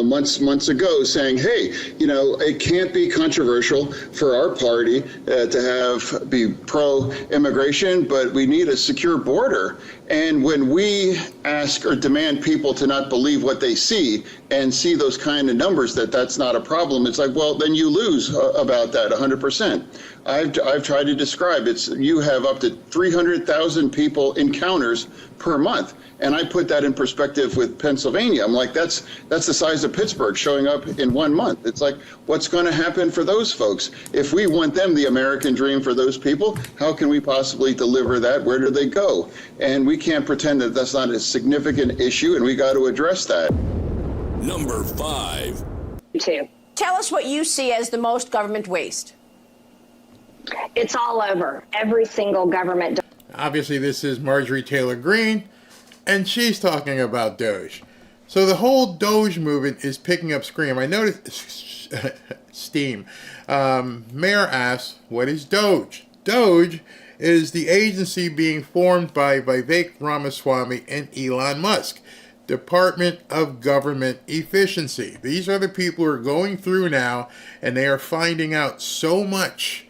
months ago saying, hey, it can't be controversial for our party to be pro-immigration, but we need a secure border. And when we ask or demand people to not believe what they see and see those kind of numbers, that's not a problem, it's like, well, then you lose about that 100%. I've tried to describe you have up to 300,000 people encounters per month. And I put that in perspective with Pennsylvania. I'm like, that's the size of Pittsburgh showing up in 1 month. It's like, what's going to happen for those folks? If we want them the American dream for those people, how can we possibly deliver that? Where do they go? And we can't pretend that that's not a significant issue, and we got to address that. Number 5. Tell us what you see as the most government waste. It's all over. Every single government. Obviously, this is Marjorie Taylor Greene, and she's talking about Doge. So the whole Doge movement is picking up steam. I noticed steam. Mayor asks, what is Doge? Doge is the agency being formed by Vivek Ramaswamy and Elon Musk. Department of Government Efficiency. These are the people who are going through now, and they are finding out so much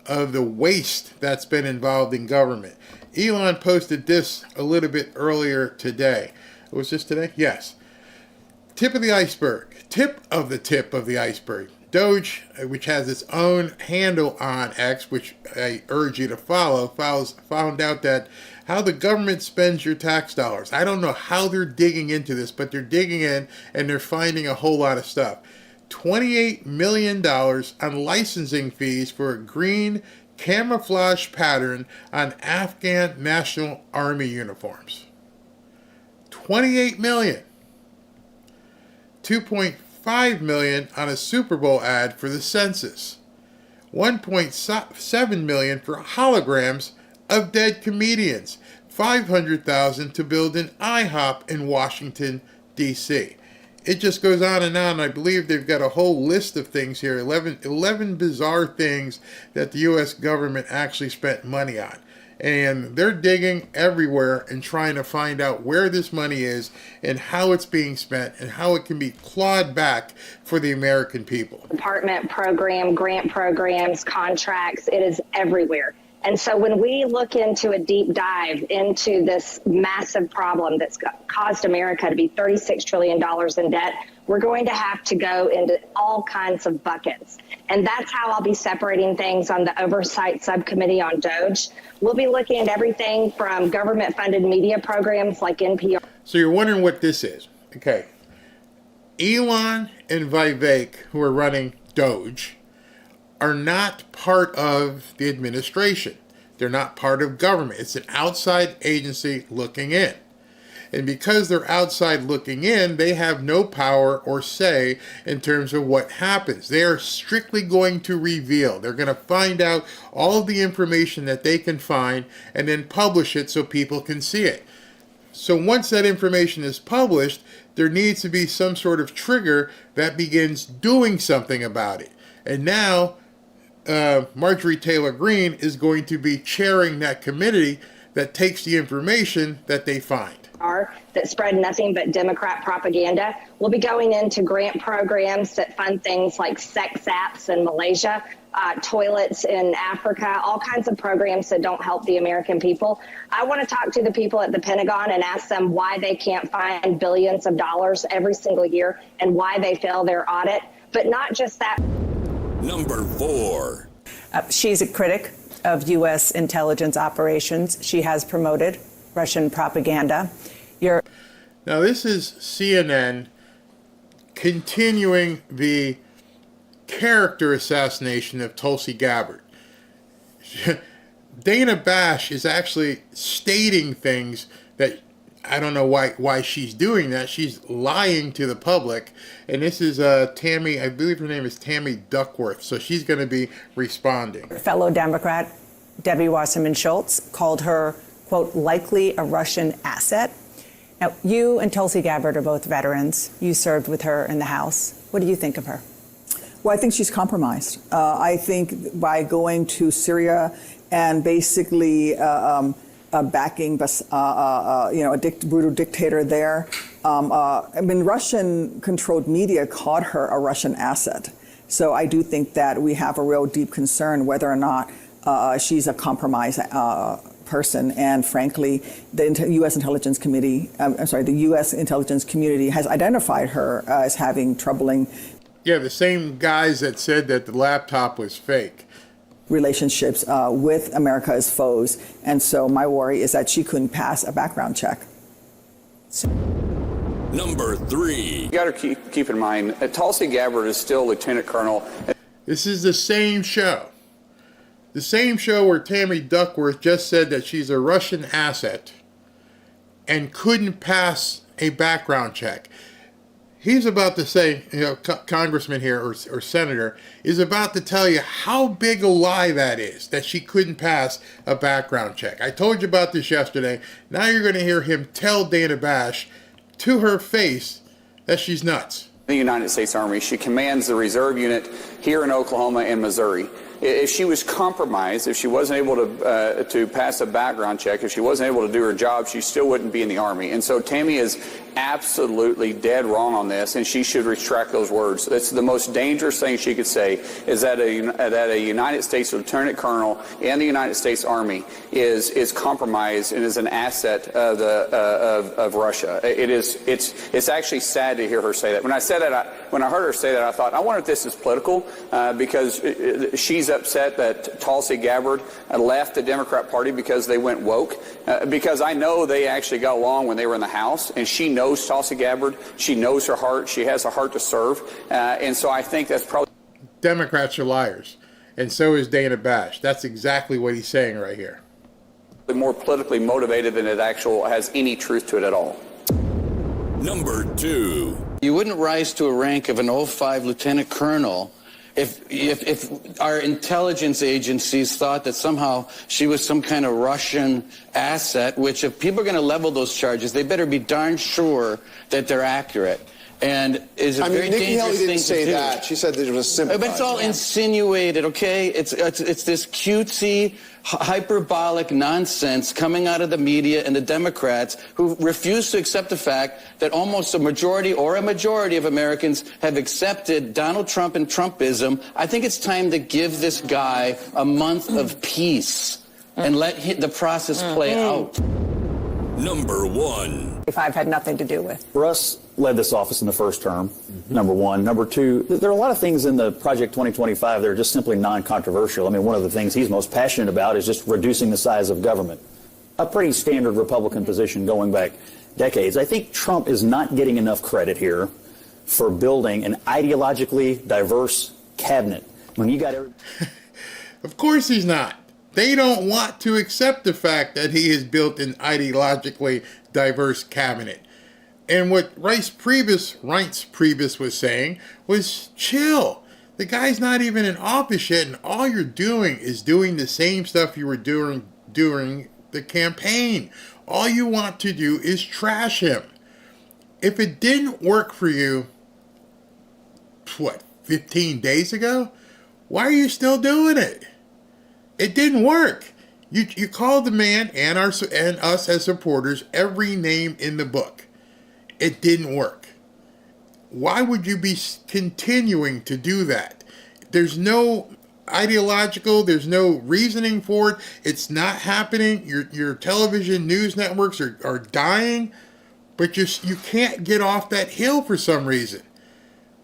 of the waste that's been involved in government. Elon posted this a little bit earlier today. Was this today? Yes. Tip of the iceberg. Tip of the iceberg. Doge, which has its own handle on X, which I urge you to follow, found out that how the government spends your tax dollars. I don't know how they're digging into this, but they're digging in and they're finding a whole lot of stuff. $28 million on licensing fees for a green camouflage pattern on Afghan National Army uniforms. $28 million. $2.5 million on a Super Bowl ad for the census. $1.7 million for holograms of dead comedians. $500,000 to build an IHOP in Washington, D.C. It just goes on and on. I believe they've got a whole list of things here, 11 bizarre things that the U.S. government actually spent money on. And they're digging everywhere and trying to find out where this money is and how it's being spent and how it can be clawed back for the American people. Department program, grant programs, contracts, it is everywhere. And so when we look into a deep dive into this massive problem that's caused America to be $36 trillion in debt, we're going to have to go into all kinds of buckets. And that's how I'll be separating things on the Oversight Subcommittee on Doge. We'll be looking at everything from government-funded media programs like NPR. So you're wondering what this is. Okay. Elon and Vivek, who are running Doge, are not part of the administration. They're not part of government. It's an outside agency looking in. And because they're outside looking in, they have no power or say in terms of what happens. They are strictly going to reveal. They're going to find out all of the information that they can find and then publish it so people can see it. So once that information is published, there needs to be some sort of trigger that begins doing something about it. And now Marjorie Taylor Greene is going to be chairing that committee that takes the information that they find. That spread nothing but Democrat propaganda. We'll be going into grant programs that fund things like sex apps in Malaysia, toilets in Africa, all kinds of programs that don't help the American people. I want to talk to the people at the Pentagon and ask them why they can't find billions of dollars every single year and why they fail their audit. But not just that. Number 4. She's a critic of U.S. intelligence operations. She has promoted Russian propaganda. Now, this is CNN continuing the character assassination of Tulsi Gabbard. Dana Bash is actually stating things that I don't know why she's doing that. She's lying to the public. And this is Tammy, I believe her name is Tammy Duckworth. So she's going to be responding. Fellow Democrat Debbie Wasserman Schultz called her, quote, likely a Russian asset. Now, you and Tulsi Gabbard are both veterans. You served with her in the House. What do you think of her? Well, I think she's compromised. I think by going to Syria and basically backing a brutal dictator there, Russian-controlled media called her a Russian asset. So I do think that we have a real deep concern whether or not she's a compromised person, and frankly, the U.S. Intelligence Committee, the U.S. intelligence community has identified her as having troubling. Yeah, the same guys that said that the laptop was fake. Relationships with America's foes, and so my worry is that she couldn't pass a background check. Number 3. You got to keep in mind, Tulsi Gabbard is still Lieutenant Colonel. This is the same show. The same show where Tammy Duckworth just said that she's a Russian asset and couldn't pass a background check. He's about to say, congressman here or senator is about to tell you how big a lie that is, that she couldn't pass a background check. I told you about this yesterday. Now you're going to hear him tell Dana Bash to her face that she's nuts. The United States Army, she commands the reserve unit here in Oklahoma and Missouri. If she was compromised, if she wasn't able to pass a background check, if she wasn't able to do her job, she still wouldn't be in the Army. And so Tammy is absolutely dead wrong on this, and she should retract those words. That's the most dangerous thing she could say, is that a United States Lieutenant Colonel and the United States Army is compromised and is an asset of Russia. It's actually sad to hear her say that. When I heard her say that, I thought, I wonder if this is political, because she's upset that Tulsi Gabbard left the Democrat Party because they went woke. Because I know they actually got along when they were in the House, and she knows Tulsi Gabbard. She knows her heart. She has a heart to serve. And so I think that's probably... Democrats are liars. And so is Dana Bash. That's exactly what he's saying right here. More politically motivated than it actually has any truth to it at all. Number 2. You wouldn't rise to a rank of an 05 lieutenant colonel if our intelligence agencies thought that somehow she was some kind of Russian asset, which if people are going to level those charges, they better be darn sure that they're accurate. And is a very dangerous thing to do. Nikki Haley didn't say that. She said that it was sympathizing. But it's all insinuated, okay? It's this cutesy, hyperbolic nonsense coming out of the media and the Democrats who refuse to accept the fact that almost a majority of Americans have accepted Donald Trump and Trumpism. I think it's time to give this guy a month of peace and let the process play out. Number 1. I've had nothing to do with. Russ led this office in the first term, number 1. Number 2, there are a lot of things in the Project 2025 that are just simply non-controversial. I mean, one of the things he's most passionate about is just reducing the size of government. A pretty standard Republican position going back decades. I think Trump is not getting enough credit here for building an ideologically diverse cabinet. When you got Of course he's not. They don't want to accept the fact that he has built an ideologically diverse cabinet. And what Reince Priebus was saying was chill. The guy's not even in office yet, and all you're doing is doing the same stuff you were doing during the campaign. All you want to do is trash him. If it didn't work for you, 15 days ago? Why are you still doing it? It didn't work. You called the man and us as supporters every name in the book. It didn't work. Why would you be continuing to do that? There's no ideological, there's no reasoning for it. It's not happening. Your television news networks are dying, but you can't get off that hill for some reason.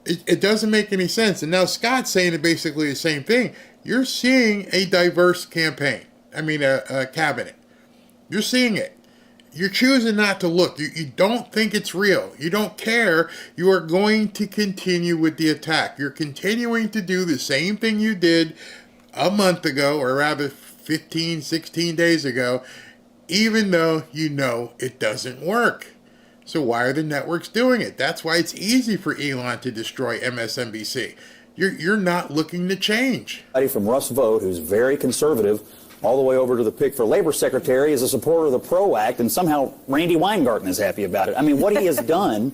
It doesn't make any sense. And now Scott's saying basically the same thing. You're seeing a diverse campaign. A cabinet. You're seeing it. You're choosing not to look. You don't think it's real. You don't care. You are going to continue with the attack. You're continuing to do the same thing you did a month ago, or rather 15, 16 days ago, even though you know it doesn't work. So why are the networks doing it? That's why it's easy for Elon to destroy MSNBC. You're not looking to change. From Russ Vought, who's very conservative, all the way over to the pick for labor secretary, is a supporter of the PRO Act, and somehow Randy Weingarten is happy about it. I mean, what he has done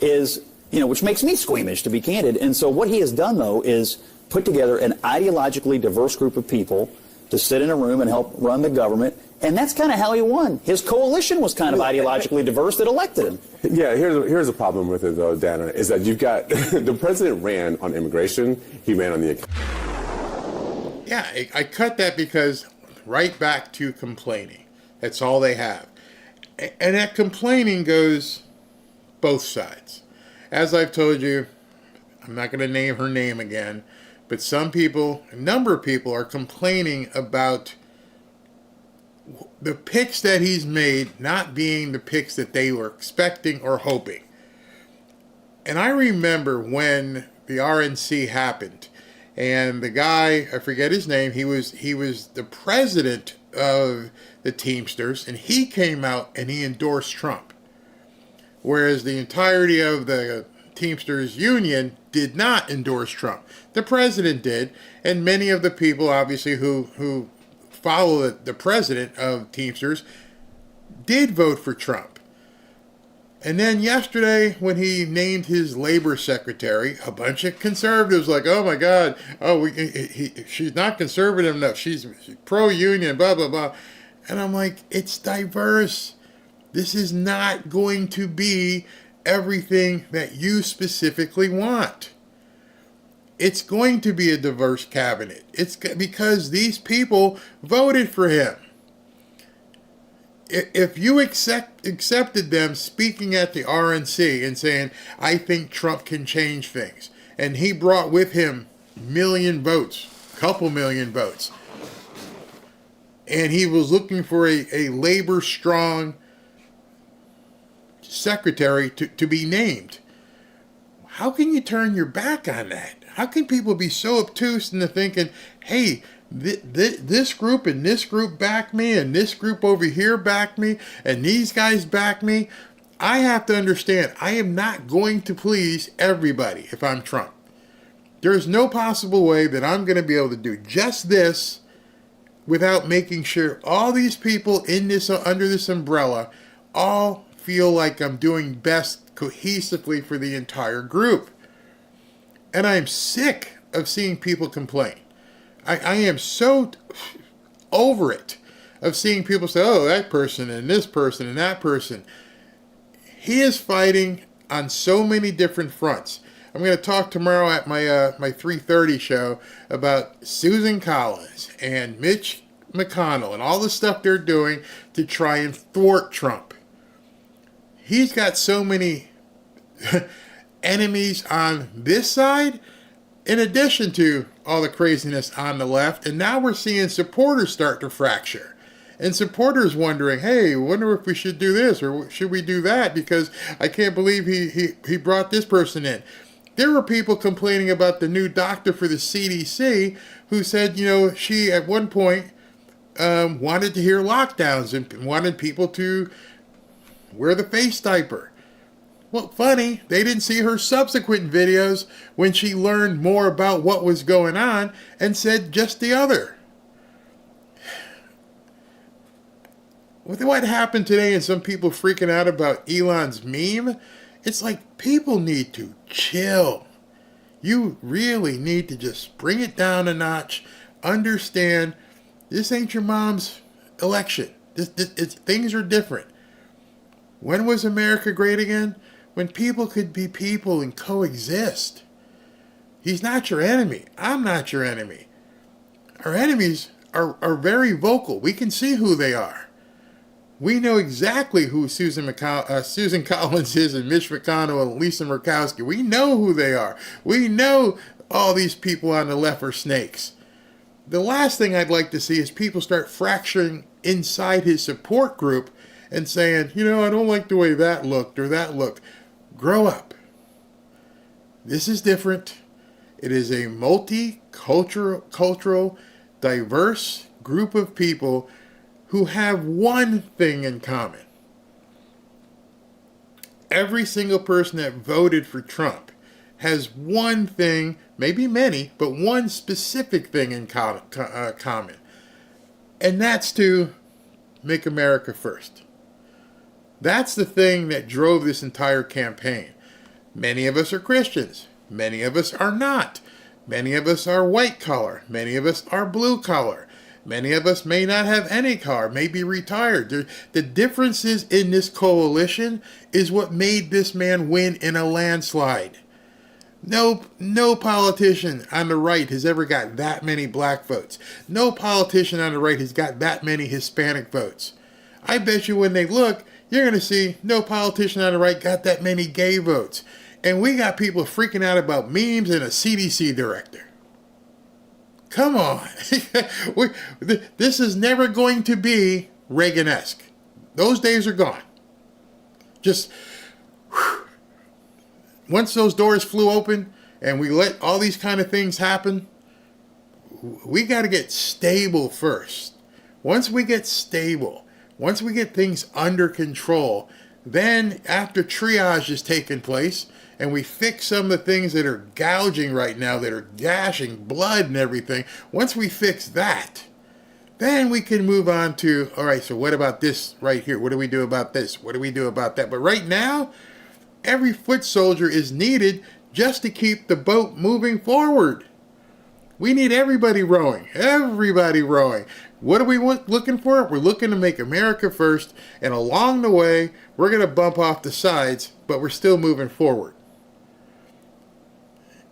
is, which makes me squeamish, to be candid. And so what he has done, though, is put together an ideologically diverse group of people to sit in a room and help run the government. And that's kind of how he won. His coalition was kind of ideologically diverse that elected him. Yeah, here's the problem with it, though, Dana, is that you've got the president ran on immigration. He ran on the... Yeah, I cut that because right back to complaining. That's all they have. And that complaining goes both sides. As I've told you, I'm not going to name her name again, but some people, a number of people, are complaining about the picks that he's made not being the picks that they were expecting or hoping. And I remember when the RNC happened, and the guy, I forget his name, he was the president of the Teamsters, and he came out and he endorsed Trump. Whereas the entirety of the Teamsters Union did not endorse Trump. The president did, and many of the people, obviously, who follow the president of Teamsters did vote for Trump. And then yesterday, when he named his labor secretary, a bunch of conservatives like, oh my God, she's not conservative enough, she's pro-union, blah, blah, blah. And I'm like, it's diverse. This is not going to be everything that you specifically want. It's going to be a diverse cabinet. It's because these people voted for him. If you accepted them speaking at the RNC and saying, I think Trump can change things, and he brought with him couple million votes, and he was looking for a labor-strong secretary to be named, how can you turn your back on that? How can people be so obtuse into thinking, hey, this group and this group back me, and this group over here back me, and these guys back me? I have to understand, I am not going to please everybody if I'm Trump. There's no possible way that I'm going to be able to do just this without making sure all these people in this under this umbrella all feel like I'm doing best cohesively for the entire group. And I'm sick of seeing people complain. I am so over it of seeing people say, oh, that person and this person and that person. He is fighting on so many different fronts. I'm going to talk tomorrow at my 3:30 show about Susan Collins and Mitch McConnell and all the stuff they're doing to try and thwart Trump. He's got so many enemies on this side, in addition to all the craziness on the left. And now we're seeing supporters start to fracture. And supporters wondering, hey, wonder if we should do this or should we do that, because I can't believe he brought this person in. There were people complaining about the new doctor for the CDC who said, she at one point wanted to hear lockdowns and wanted people to wear the face diaper. Well, funny, they didn't see her subsequent videos when she learned more about what was going on and said just the other. With what happened today and some people freaking out about Elon's meme, it's like people need to chill. You really need to just bring it down a notch. Understand, this ain't your mom's election. Things are different. When was America great again? When people could be people and coexist. He's not your enemy. I'm not your enemy. Our enemies are very vocal. We can see who they are. We know exactly who Susan Collins is and Mitch McConnell and Lisa Murkowski. We know who they are. We know all these people on the left are snakes. The last thing I'd like to see is people start fracturing inside his support group and saying, I don't like the way that looked or that looked. Grow up. This is different. It is a multicultural, diverse group of people who have one thing in common. Every single person that voted for Trump has one thing, maybe many, but one specific thing in common. And that's to make America first. That's the thing that drove this entire campaign. Many of us are Christians. Many of us are not. Many of us are white collar. Many of us are blue collar. Many of us may not have any color, may be retired. The differences in this coalition is what made this man win in a landslide. No politician on the right has ever got that many black votes. No politician on the right has got that many Hispanic votes. I bet you when they look, you're going to see no politician on the right got that many gay votes. And we got people freaking out about memes and a CDC director. Come on. This is never going to be Reagan-esque. Those days are gone. Just once those doors flew open and we let all these kind of things happen, we got to get stable first. Once we get stable, once we get things under control, then after triage has taken place and we fix some of the things that are gouging right now, that are gashing blood and everything, once we fix that, then we can move on to, all right, so what about this right here? What do we do about this? What do we do about that? But right now, every foot soldier is needed just to keep the boat moving forward. We need everybody rowing. Everybody rowing. What are we looking for? We're looking to make America first, and along the way, we're going to bump off the sides, but we're still moving forward.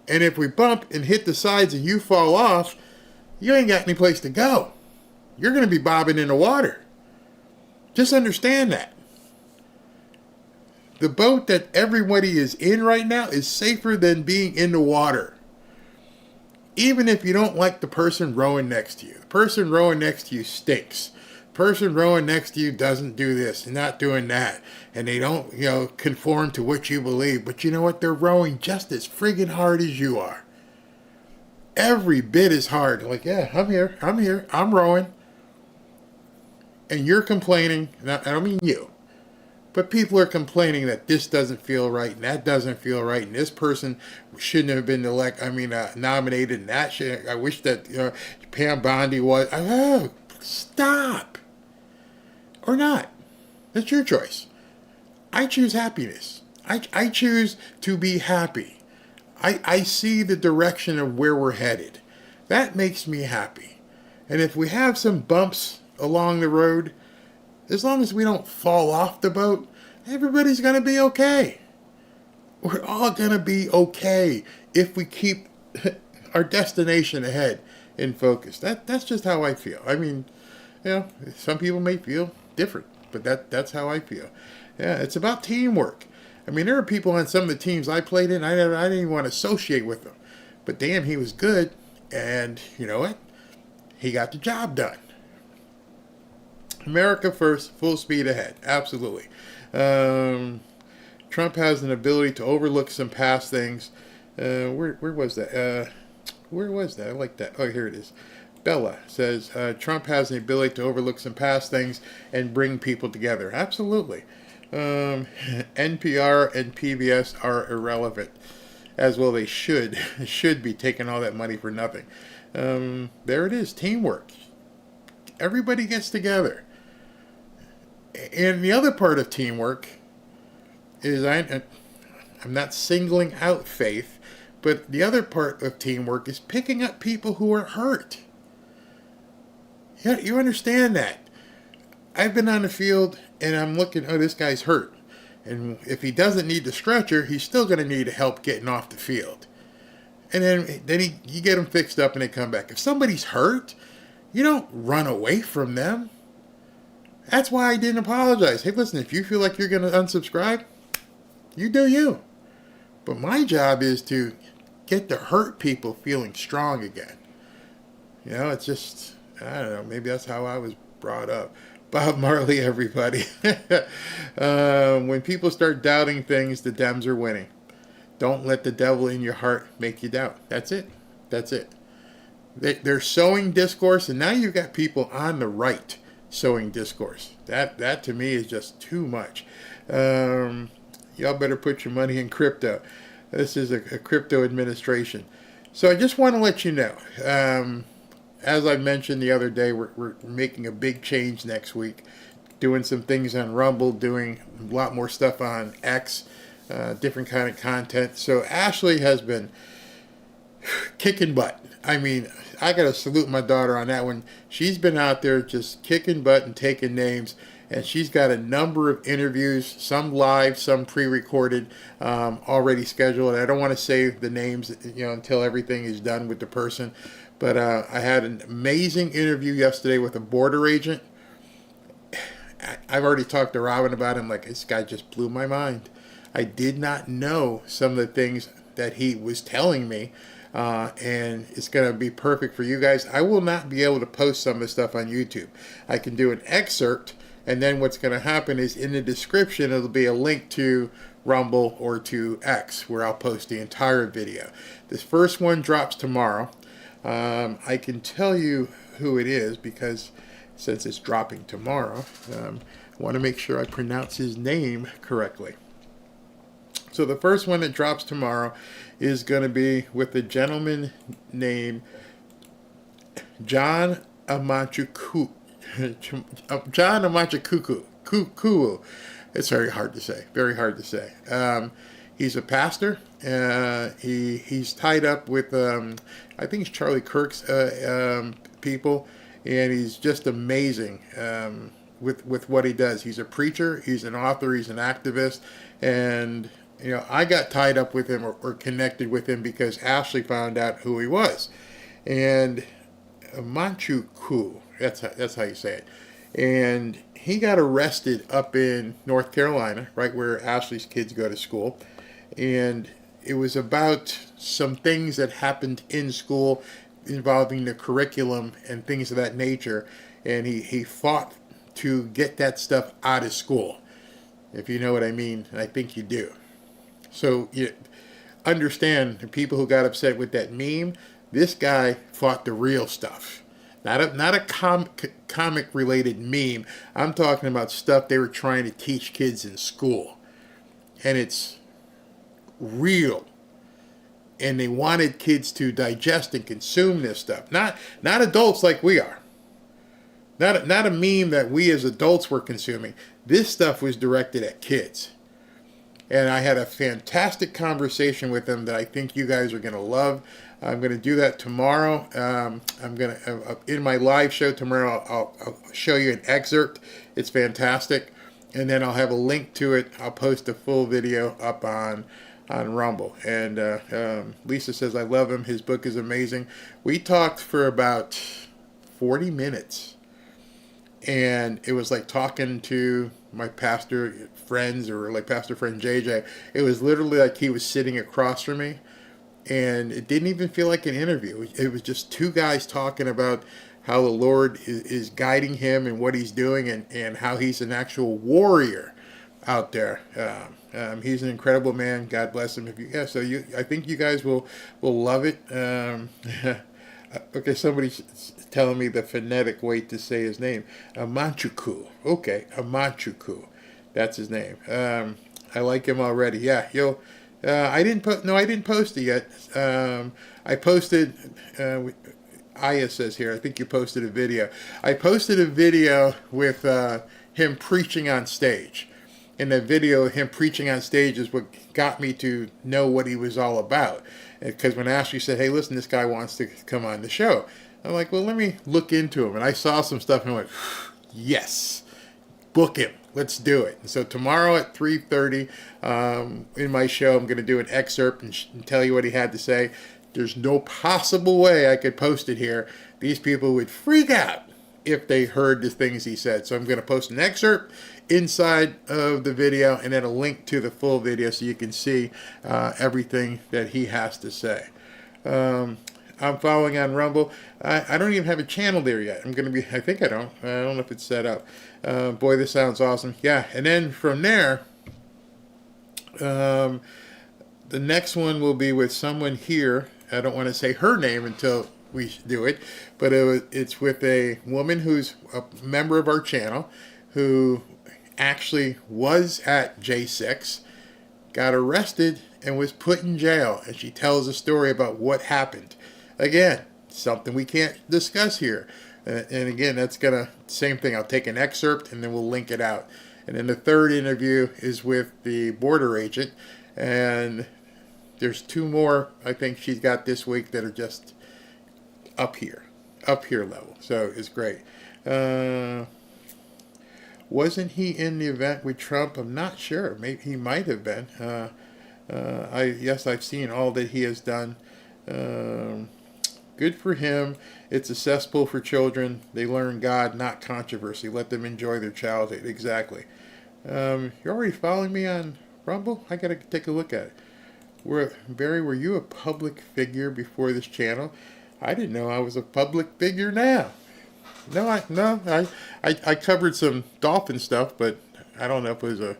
And if we bump and hit the sides and you fall off, you ain't got any place to go. You're going to be bobbing in the water. Just understand that. The boat that everybody is in right now is safer than being in the water. Even if you don't like the person rowing next to you. The person rowing next to you stinks. The person rowing next to you doesn't do this and not doing that. And they don't, conform to what you believe. But you know what? They're rowing just as friggin' hard as you are. Every bit as hard. Like, yeah, I'm here, I'm rowing. And you're complaining, I don't mean you, but people are complaining that this doesn't feel right and that doesn't feel right and this person shouldn't have been nominated and that should. I wish that Pam Bondi was. Oh, stop. Or not. That's your choice. I choose happiness. I choose to be happy. I see the direction of where we're headed. That makes me happy. And if we have some bumps along the road, as long as we don't fall off the boat, everybody's going to be okay. We're all going to be okay if we keep our destination ahead in focus. That's just how I feel. I mean, some people may feel different, but that's how I feel. Yeah, it's about teamwork. I mean, there are people on some of the teams I played in, I didn't even want to associate with them. But damn, he was good. And you know what? He got the job done. America first, full speed ahead. Absolutely. Trump has an ability to overlook some past things. Where was that? Where was that? I like that. Oh, here it is. Bella says, Trump has an ability to overlook some past things and bring people together. Absolutely. NPR and PBS are irrelevant. As well they should be taking all that money for nothing. There it is. Teamwork. Everybody gets together. And the other part of teamwork is I'm not singling out faith, but the other part of teamwork is picking up people who are hurt. Yeah, you understand that. I've been on the field and I'm looking, this guy's hurt. And if he doesn't need the stretcher, he's still going to need help getting off the field. And then you get them fixed up and they come back. If somebody's hurt, you don't run away from them. That's why I didn't apologize. Hey, listen, if you feel like you're going to unsubscribe, you do you. But my job is to get the hurt people feeling strong again. It's just, I don't know, maybe that's how I was brought up. Bob Marley, everybody. When people start doubting things, the Dems are winning. Don't let the devil in your heart make you doubt. That's it. That's it. They're sowing discourse, and now you've got people on the right sowing discourse. That to me is just too much. Y'all better put your money in crypto. This is a crypto administration. So I just want to let you know, as I mentioned the other day, we're making a big change next week, doing some things on Rumble, doing a lot more stuff on X, different kind of content. So Ashley has been kicking butt. I mean, I got to salute my daughter on that one. She's been out there just kicking butt and taking names, and she's got a number of interviews, some live, some pre-recorded, already scheduled. I don't want to say the names, until everything is done with the person. But I had an amazing interview yesterday with a border agent. I've already talked to Robin about him. Like, this guy just blew my mind. I did not know some of the things that he was telling me. And it's going to be perfect for you guys. I will not be able to post some of the stuff on YouTube. I can do an excerpt, and then what's going to happen is in the description, it'll be a link to Rumble or to X, where I'll post the entire video. This first one drops tomorrow. I can tell you who it is because since it's dropping tomorrow, I want to make sure I pronounce his name correctly. So the first one that drops tomorrow is going to be with a gentleman named John Amachuku. John Amachuku. It's very hard to say. Very hard to say. He's a pastor. He's tied up with, I think it's Charlie Kirk's people, and he's just amazing with what he does. He's a preacher. He's an author. He's an activist, and you know, I got tied up with him or connected with him because Ashley found out who he was. And Manchuku, that's how you say it. And he got arrested up in North Carolina, right where Ashley's kids go to school. And it was about some things that happened in school involving the curriculum and things of that nature. And he fought to get that stuff out of school, if you know what I mean, and I think you do. So you understand the people who got upset with that meme. This guy fought the real stuff, not a comic related meme. I'm talking about stuff they were trying to teach kids in school, and it's real. And they wanted kids to digest and consume this stuff, not adults like we are. Not a meme that we as adults were consuming. This stuff was directed at kids. And I had a fantastic conversation with him that I think you guys are going to love. I'm going to do that tomorrow. I'm going to, in my live show tomorrow, I'll show you an excerpt. It's fantastic. And then I'll have a link to it. I'll post a full video up on Rumble. And Lisa says, I love him. His book is amazing. We talked for about 40 minutes. And it was like talking to my pastor friends or like pastor friend JJ. It was literally like he was sitting across from me, and it didn't even feel like an interview. It was just two guys talking about how the Lord is guiding him and what he's doing, and how he's an actual warrior out there. He's an incredible man. God bless him. I think you guys will love it. Okay, somebody's telling me the phonetic way to say his name. Amanchuku. Okay, Amanchuku. That's his name. I like him already. Yeah, I didn't post it yet. I posted. Aya says here, I think you posted a video. I posted a video with him preaching on stage. And the video of him preaching on stage is what got me to know what he was all about. Because when Ashley said, hey, listen, this guy wants to come on the show. I'm like, well, let me look into him. And I saw some stuff and I went, yes, book him. Let's do it. And so tomorrow at 3:30 in my show, I'm going to do an excerpt and tell you what he had to say. There's no possible way I could post it here. These people would freak out if they heard the things he said. So I'm going to post an excerpt inside of the video and then a link to the full video so you can see everything that he has to say. I'm following on Rumble. I don't even have a channel there yet. I think I don't. I don't know if it's set up. Boy, this sounds awesome. Yeah, and then from there, the next one will be with someone here. I don't want to say her name until we do it, but it's with a woman who's a member of our channel who actually was at J6, got arrested, and was put in jail. And she tells a story about what happened. Again, something we can't discuss here. And again, that's same thing. I'll take an excerpt and then we'll link it out. And then the third interview is with the border agent. And there's two more I think she's got this week that are just up here level. So it's great. Wasn't he in the event with Trump? I'm not sure. Maybe he might have been. I've seen all that he has done. Good for him. It's a cesspool for children. They learn God, not controversy. Let them enjoy their childhood. Exactly. You're already following me on Rumble? I gotta take a look at it. Barry, were you a public figure before this channel? I didn't know I was a public figure now. I covered some dolphin stuff, but I don't know if it was a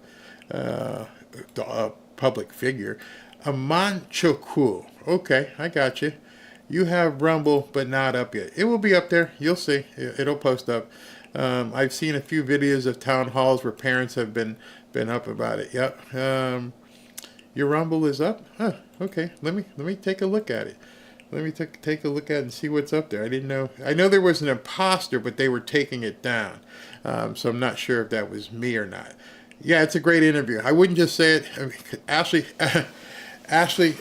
public figure. A Manchoku. Okay, I got you. You have Rumble, but not up yet. It will be up there. You'll see. It'll post up. I've seen a few videos of town halls where parents have been up about it. Yep. Your Rumble is up? Huh. Okay. Let me take a look at it. Let me take a look at it and see what's up there. I didn't know. I know there was an imposter, but they were taking it down. So I'm not sure if that was me or not. Yeah, it's a great interview. I wouldn't just say it. I mean, Ashley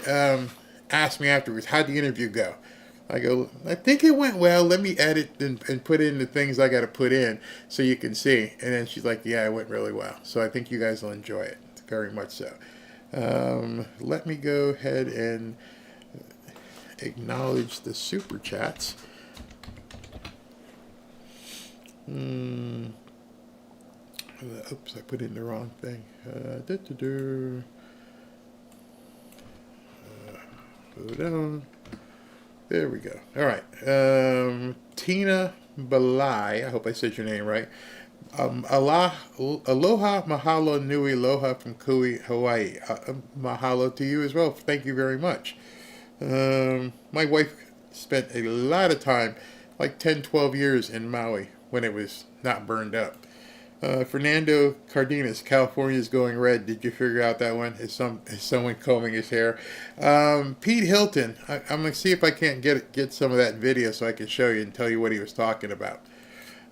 asked me afterwards, how'd the interview go? I go, I think it went well. Let me edit and put in the things I got to put in so you can see. And then she's like, yeah, it went really well. So I think you guys will enjoy it. Very much so. Let me go ahead and acknowledge the super chats. Oops, I put in the wrong thing. Hold on. There we go. All right. Tina Balai, I hope I said your name right. Aloha, mahalo nui aloha from Kauai, Hawaii. Mahalo to you as well. Thank you very much. My wife spent a lot of time, like 10, 12 years in Maui when it was not burned up. Fernando Cardenas, California is going red. Did you figure out that one? Is someone combing his hair? Pete Hilton, I'm going to see if I can't get some of that video so I can show you and tell you what he was talking about.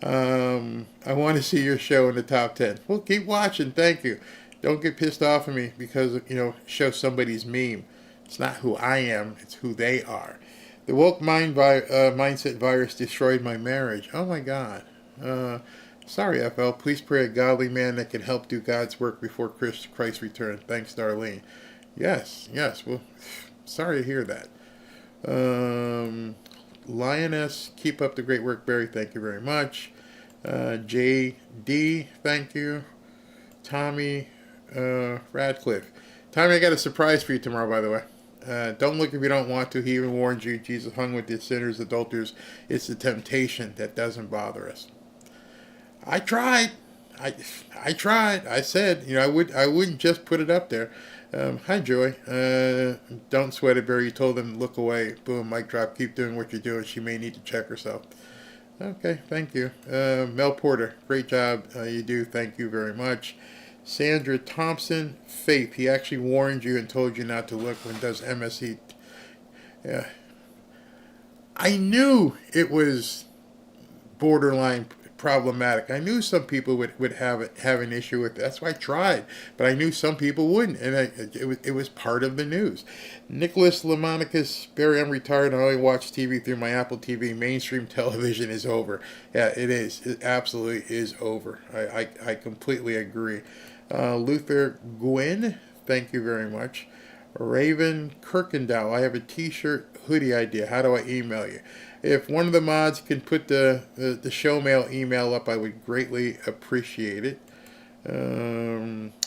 I want to see your show in the top 10. Well, keep watching. Thank you. Don't get pissed off at me because, show somebody's meme. It's not who I am. It's who they are. The woke mindset virus destroyed my marriage. Oh, my God. Sorry, FL. Please pray a godly man that can help do God's work before Christ's return. Thanks, Darlene. Yes. Well, sorry to hear that. Lioness, keep up the great work, Barry. Thank you very much. JD, thank you. Tommy Radcliffe. Tommy, I got a surprise for you tomorrow, by the way. Don't look if you don't want to. He even warned you. Jesus hung with the sinners, adulterers. It's the temptation that doesn't bother us. I tried. I tried. I said, I wouldn't just put it up there. Hi, Joy. Don't sweat it, Barry. You told them, look away. Boom, mic drop. Keep doing what you're doing. She may need to check herself. Okay, thank you. Mel Porter, great job. You do. Thank you very much. Sandra Thompson, Faith. He actually warned you and told you not to look when does MSC. Yeah. I knew it was borderline problematic. I knew some people would have an issue with it. That's why I tried, but I knew some people wouldn't, and it was part of the news. Nicholas Lamonicus, Barry, I'm retired and I only watch TV through my Apple TV. Mainstream television is over. Yeah, it is. It absolutely is over. I completely agree. Luther Gwynn, thank you very much. Raven Kirkendall, I have a t-shirt hoodie idea. How do I email you? If one of the mods can put the show mail email up, I would greatly appreciate it.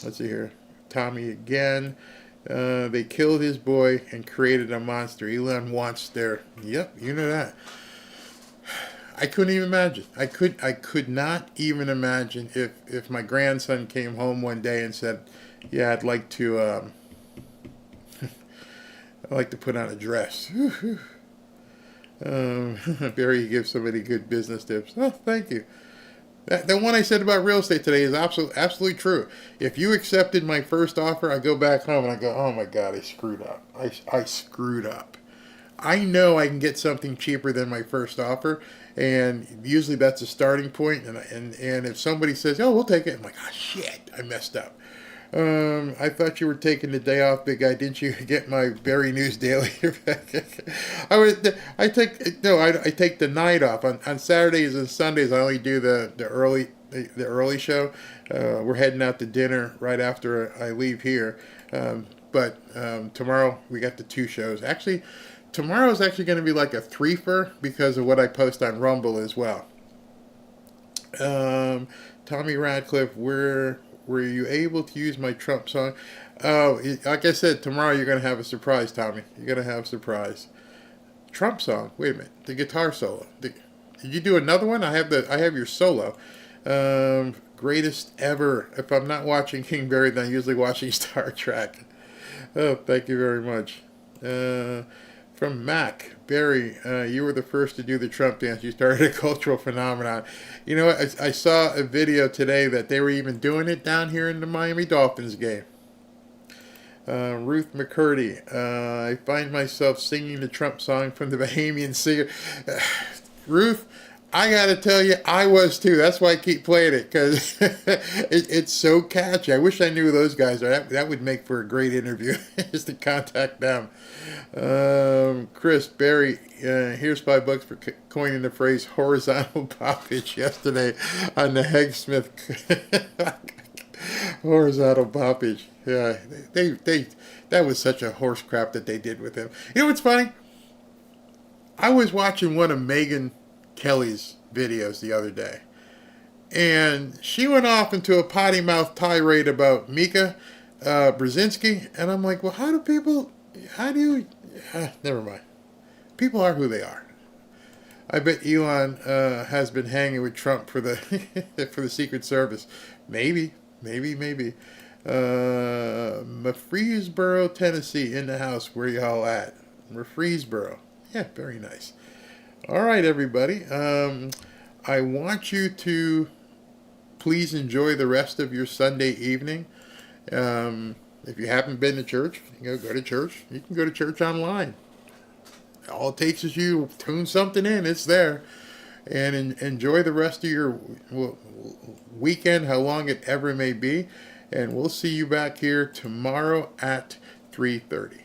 Let's see here. Tommy again. They killed his boy and created a monster. Elon wants their... Yep, you know that. I couldn't even imagine. I could not even imagine if my grandson came home one day and said, yeah, I'd like to put on a dress. Barry, you give somebody good business tips. Oh, thank you. The one I said about real estate today is absolutely true. If you accepted my first offer, I go back home and I go, oh my God, I screwed up. I screwed up. I know I can get something cheaper than my first offer, and usually that's a starting point. And if somebody says, oh, we'll take it, I'm like, oh shit, I messed up. I thought you were taking the day off, big guy. Didn't you get my Barry News Daily? I take the night off. On Saturdays and Sundays, I only do the early show. We're heading out to dinner right after I leave here. But tomorrow we got the two shows. Actually, tomorrow is actually going to be like a threefer because of what I post on Rumble as well. Tommy Radcliffe, were you able to use my Trump song? Oh, like I said, tomorrow you're going to have a surprise, Tommy. You're going to have a surprise. Trump song. Wait a minute. The guitar solo. Did you do another one? I have your solo. Greatest ever. If I'm not watching King Barry, then I'm usually watching Star Trek. Oh, thank you very much. From Mac, Barry, you were the first to do the Trump dance. You started a cultural phenomenon. You know what? I saw a video today that they were even doing it down here in the Miami Dolphins game. Ruth McCurdy, I find myself singing the Trump song from the Bahamian singer. Ruth, I got to tell you, I was too. That's why I keep playing it, because it's so catchy. I wish I knew who those guys are. That would make for a great interview, just to contact them. Chris, Barry, here's $5 for coining the phrase horizontal poppage yesterday on the Heg Smith. Horizontal poppage. Yeah, that was such a horse crap that they did with him. You know what's funny? I was watching one of Megyn Kelly's videos the other day, and she went off into a potty mouth tirade about Mika Brzezinski, and I'm like, well, never mind. People are who they are. I bet Elon has been hanging with Trump for the for the Secret Service. Maybe. Murfreesboro, Tennessee, in the house. Where y'all at? Murfreesboro. Yeah, very nice. All right, everybody. I want you to please enjoy the rest of your Sunday evening. If you haven't been to church, go to church. You can go to church online. All it takes is you tune something in. It's there. And enjoy the rest of your weekend, how long it ever may be. And we'll see you back here tomorrow at 3:30.